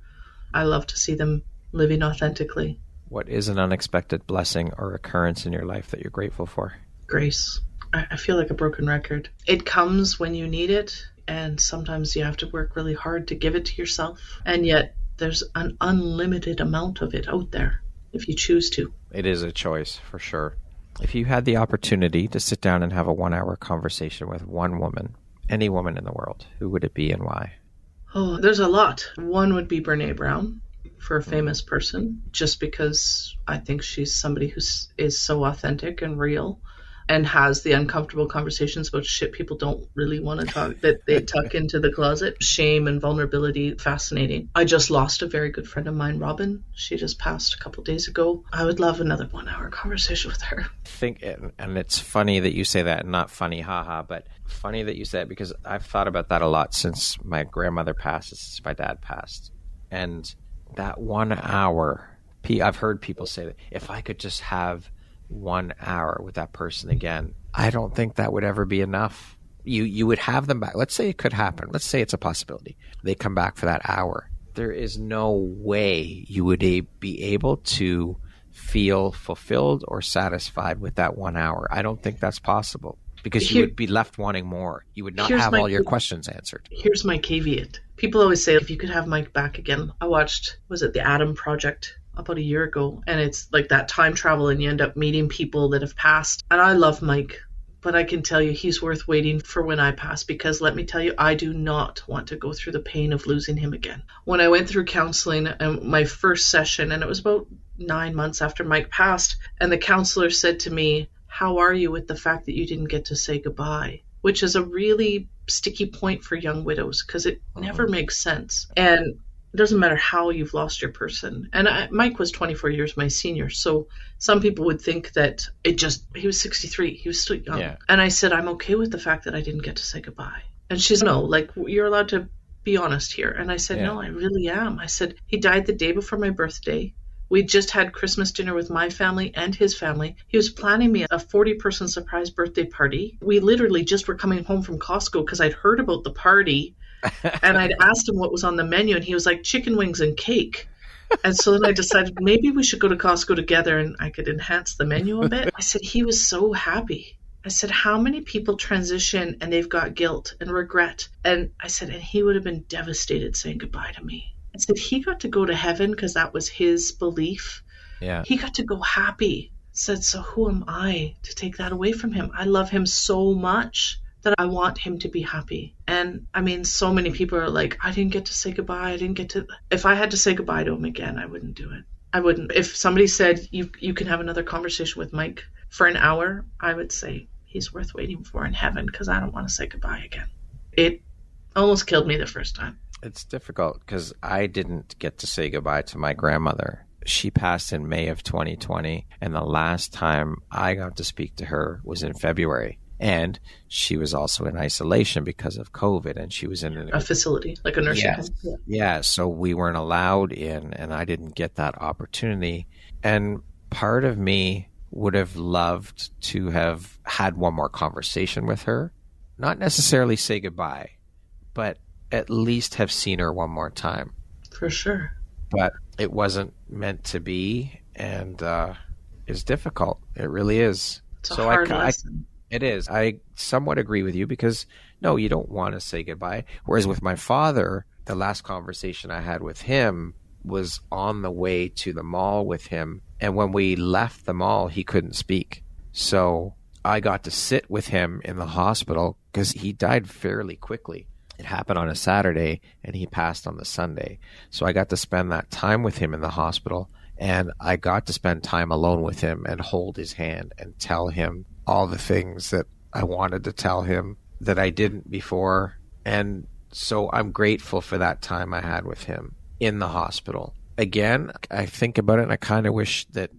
I love to see them living authentically. What is an unexpected blessing or occurrence in your life that you're grateful for? Grace. I feel like a broken record. It comes when you need it, and sometimes you have to work really hard to give it to yourself. And yet there's an unlimited amount of it out there if you choose to. It is a choice, for sure. If you had the opportunity to sit down and have a 1-hour conversation with one woman, any woman in the world, who would it be and why? Oh, there's a lot. One would be Brene Brown. for a famous person, just because I think she's somebody who is so authentic and real and has the uncomfortable conversations about shit people don't really want to talk, that they tuck into the closet. Shame and vulnerability, fascinating. I just lost a very good friend of mine, Robin. She just passed a couple days ago. I would love another 1 hour conversation with her. And it's funny that you say that, not funny, haha, but funny that you say it, because I've thought about that a lot since my grandmother passed, since my dad passed. And that 1 hour, I've heard people say that if I could just have 1 hour with that person again, I don't think that would ever be enough. You would have them back. Let's say it could happen. Let's say it's a possibility. They come back for that hour. There is no way you would be able to feel fulfilled or satisfied with that 1 hour. I don't think that's possible, because you would be left wanting more. You would not have all your questions answered. Here's my caveat. People always say, if you could have Mike back again. I watched, was it The Adam Project? About a year ago, and it's like that time travel and you end up meeting people that have passed. And I love Mike, but I can tell you he's worth waiting for when I pass, because let me tell you, I do not want to go through the pain of losing him again. When I went through counseling and my first session, and it was about 9 months after Mike passed, and the counselor said to me, how are you with the fact that you didn't get to say goodbye? Which is a really sticky point for young widows, because it never makes sense. And it doesn't matter how you've lost your person. And Mike was 24 years my senior. So some people would think that he was 63. He was still young. Yeah. And I said, I'm okay with the fact that I didn't get to say goodbye. And she's, no, like, you're allowed to be honest here. And I said, no, I really am. I said, he died the day before my birthday. We just had Christmas dinner with my family and his family. He was planning me a 40-person surprise birthday party. We literally just were coming home from Costco because I'd heard about the party. And I'd asked him what was on the menu, and he was like, chicken wings and cake. And so then I decided maybe we should go to Costco together and I could enhance the menu a bit. I said, he was so happy. I said, how many people transition and they've got guilt and regret? And I said, and he would have been devastated saying goodbye to me. I said, he got to go to heaven because that was his belief. Yeah. He got to go happy. I said, so who am I to take that away from him? I love him so much that I want him to be happy. And I mean, so many people are like, I didn't get to say goodbye. If I had to say goodbye to him again, I wouldn't do it. I wouldn't. If somebody said, you can have another conversation with Mike for an hour, I would say he's worth waiting for in heaven, because I don't want to say goodbye again. It almost killed me the first time. It's difficult because I didn't get to say goodbye to my grandmother. She passed in May of 2020, and the last time I got to speak to her was in February. And she was also in isolation because of COVID, and she was in a facility, like a nursing home. Yeah, so we weren't allowed in, and I didn't get that opportunity. And part of me would have loved to have had one more conversation with her, not necessarily say goodbye, but at least have seen her one more time. For sure. But it wasn't meant to be, and it's difficult. It really is. It's a hard lesson. It is. I somewhat agree with you, because no, you don't want to say goodbye. Whereas with my father, the last conversation I had with him was on the way to the mall with him. And when we left the mall, he couldn't speak. So I got to sit with him in the hospital because he died fairly quickly. It happened on a Saturday and he passed on the Sunday. So I got to spend that time with him in the hospital, and I got to spend time alone with him and hold his hand and tell him all the things that I wanted to tell him that I didn't before. And so I'm grateful for that time I had with him in the hospital. Again, I think about it and I kind of wish that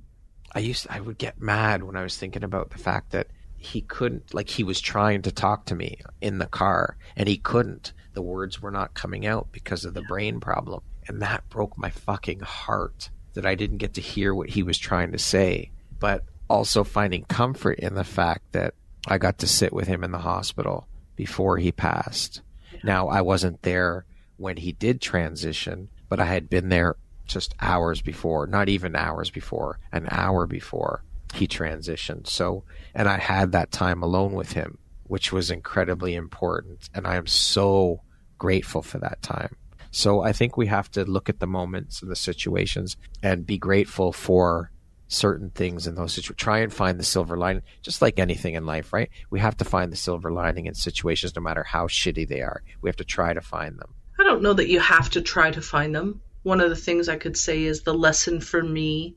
I would get mad when I was thinking about the fact that he couldn't, like, he was trying to talk to me in the car and he couldn't. The words were not coming out because of the brain problem. And that broke my fucking heart that I didn't get to hear what he was trying to say. But also finding comfort in the fact that I got to sit with him in the hospital before he passed. Now, I wasn't there when he did transition, but I had been there just hours before, not even hours before, an hour before he transitioned. So, and I had that time alone with him, which was incredibly important. And I am so grateful for that time. So I think we have to look at the moments and the situations and be grateful for certain things in those situations. Try and find the silver lining, just like anything in life, right? We have to find the silver lining in situations, no matter how shitty they are. We have to try to find them. I don't know that you have to try to find them. one of the things I could say is the lesson for me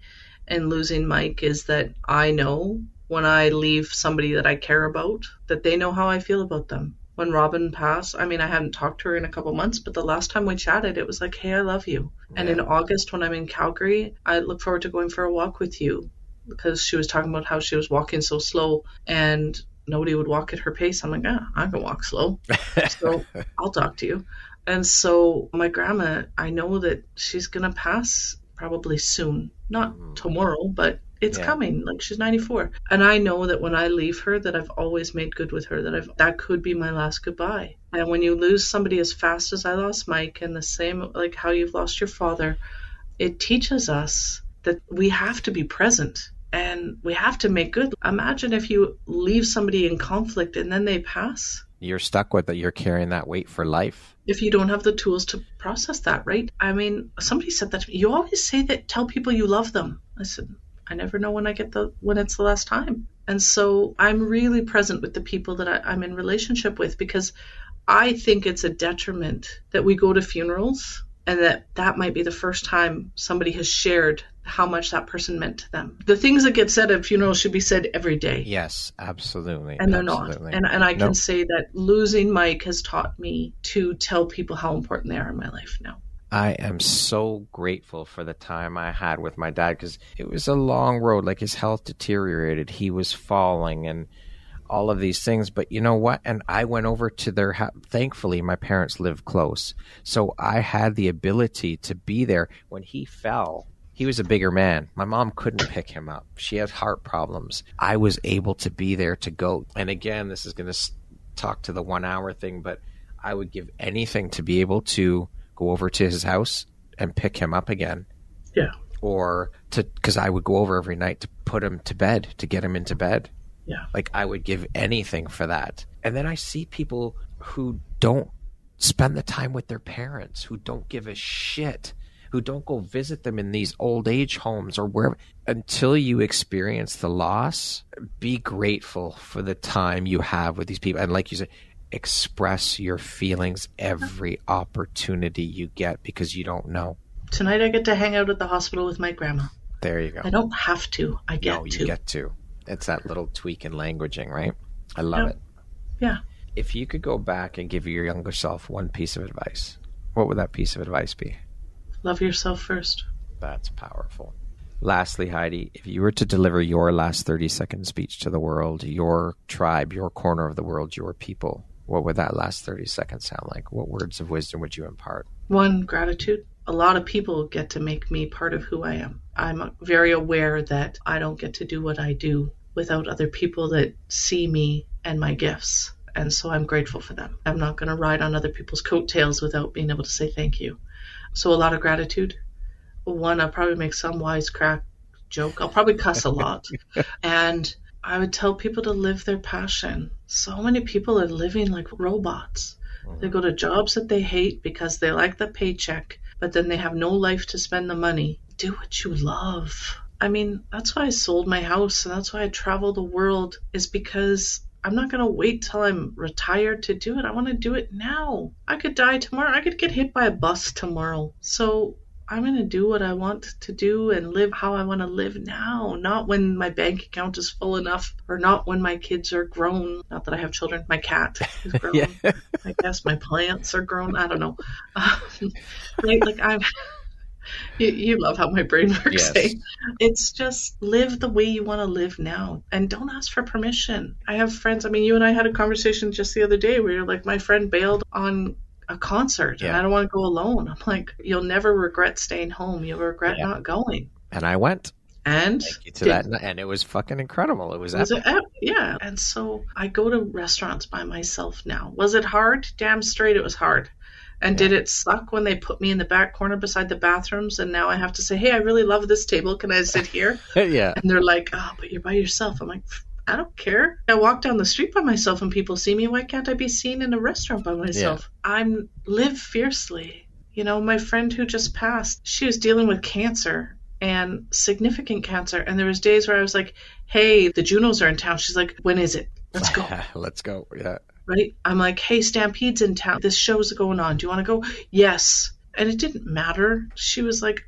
in losing Mike is that I know when I leave somebody that I care about, that they know how I feel about them. When Robin passed, I hadn't talked to her in a couple months, but the last time we chatted, it was like, hey, I love you. Yeah. And in August, when I'm in Calgary, I look forward to going for a walk with you, because she was talking about how she was walking so slow and nobody would walk at her pace. I'm like, I can walk slow. So I'll talk to you. And so my grandma, I know that she's going to pass probably soon, not tomorrow, but it's coming. Like, she's 94. And I know that when I leave her, that I've always made good with her, that could be my last goodbye. And when you lose somebody as fast as I lost Mike, and the same, like how you've lost your father, it teaches us that we have to be present and we have to make good. Imagine if you leave somebody in conflict and then they pass. You're stuck with it. You're carrying that weight for life. If you don't have the tools to process that, right? Somebody said that to me. You always say that, tell people you love them. I said, I never know when it's the last time. And so I'm really present with the people that I'm in relationship with, because I think it's a detriment that we go to funerals and that might be the first time somebody has shared how much that person meant to them. The things that get said at funerals should be said every day. Yes, absolutely. And they're not. And I can say that losing Mike has taught me to tell people how important they are in my life now. I am so grateful for the time I had with my dad, because it was a long road. Like, his health deteriorated. He was falling and all of these things. But you know what? And I went over to their house. Thankfully, my parents lived close. So I had the ability to be there when he fell. He was a bigger man. My mom couldn't pick him up. She had heart problems. I was able to be there to go. And again, this is going to talk to the 1 hour thing, but I would give anything to be able to go over to his house and pick him up again. Yeah. Or because I would go over every night to put him to bed, to get him into bed. Yeah. Like, I would give anything for that. And then I see people who don't spend the time with their parents, who don't give a shit, who don't go visit them in these old age homes or wherever. Until you experience the loss, be grateful for the time you have with these people. And like you said, express your feelings every opportunity you get, because you don't know. Tonight I get to hang out at the hospital with my grandma. There you go. I don't have to. I get to. No, you get to. It's that little tweak in languaging, right? I love it. Yeah. If you could go back and give your younger self one piece of advice, what would that piece of advice be? Love yourself first. That's powerful. Lastly, Heidi, if you were to deliver your last 30-second speech to the world, your tribe, your corner of the world, your people, what would that last 30 seconds sound like? What words of wisdom would you impart? 1, gratitude. A lot of people get to make me part of who I am. I'm very aware that I don't get to do what I do without other people that see me and my gifts. And so I'm grateful for them. I'm not going to ride on other people's coattails without being able to say thank you. So a lot of gratitude. 1, I'll probably make some wisecrack joke. I'll probably cuss a lot. And I would tell people to live their passion. So many people are living like robots. They go to jobs that they hate because they like the paycheck, but then they have no life to spend the money. Do what you love. That's why I sold my house, and that's why I travel the world, is because I'm not going to wait till I'm retired to do it. I want to do it now. I could die tomorrow. I could get hit by a bus tomorrow. So I'm going to do what I want to do and live how I want to live now, not when my bank account is full enough, or not when my kids are grown. Not that I have children. My cat is grown. Yeah. I guess my plants are grown. I don't know. You love how my brain works. Yes. Eh? It's just live the way you want to live now, and don't ask for permission. I have friends. You and I had a conversation just the other day where you're like, my friend bailed on a concert and I don't want to go alone. I'm like, you'll never regret staying home. You'll regret not going. And I went. And thank you to that, and it was fucking incredible. It was epic. Yeah. And so I go to restaurants by myself now. Was it hard? Damn straight it was hard. And did it suck when they put me in the back corner beside the bathrooms, and now I have to say, hey, I really love this table. Can I sit here? Yeah. And they're like, oh, but you're by yourself. I'm like, I don't care. I walk down the street by myself and people see me. Why can't I be seen in a restaurant by myself? Yeah. Live fiercely. My friend who just passed, she was dealing with cancer, and significant cancer. And there was days where I was like, hey, the Junos are in town. She's like, when is it? Let's go. Let's go. Yeah. Right? I'm like, hey, Stampede's in town. This show's going on. Do you want to go? Yes. And it didn't matter. She was like,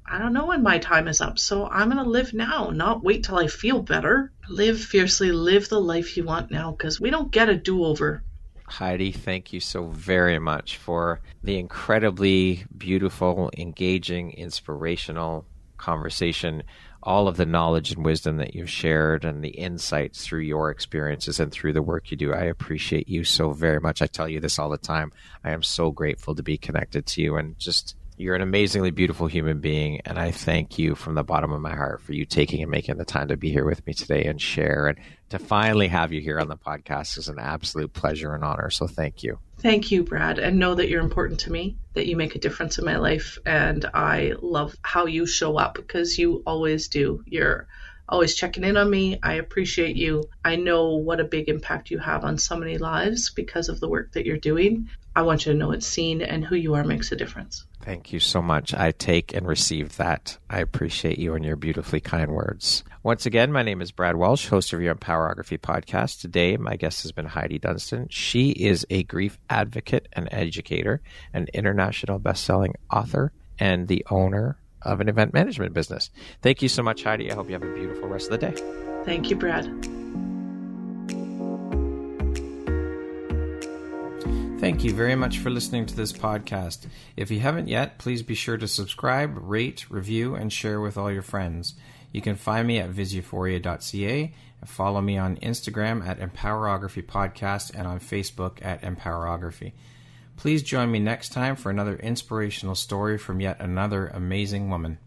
I don't know when my time is up, so I'm going to live now, not wait till I feel better. Live fiercely, live the life you want now, because we don't get a do-over. Heidi, thank you so very much for the incredibly beautiful, engaging, inspirational conversation, all of the knowledge and wisdom that you've shared and the insights through your experiences and through the work you do. I appreciate you so very much. I tell you this all the time. I am so grateful to be connected to you, and just you're an amazingly beautiful human being, and I thank you from the bottom of my heart for you taking and making the time to be here with me today and share. And to finally have you here on the podcast is an absolute pleasure and honor. So thank you. Thank you, Brad. And know that you're important to me, that you make a difference in my life. And I love how you show up, because you always do. You're always checking in on me. I appreciate you. I know what a big impact you have on so many lives because of the work that you're doing. I want you to know it's seen, and who you are makes a difference. Thank you so much. I take and receive that. I appreciate you and your beautifully kind words. Once again, my name is Brad Welsh, host of your Empowerography Podcast. Today, my guest has been Heidi Dunstan. She is a grief advocate and educator, an international bestselling author, and the owner of an event management business. Thank you so much, Heidi. I hope you have a beautiful rest of the day. Thank you, Brad. Thank you very much for listening to this podcast. If you haven't yet, please be sure to subscribe, rate, review, and share with all your friends. You can find me at viseuphoria.ca and follow me on Instagram at Empowerography Podcast and on Facebook at Empowerography. Please join me next time for another inspirational story from yet another amazing woman.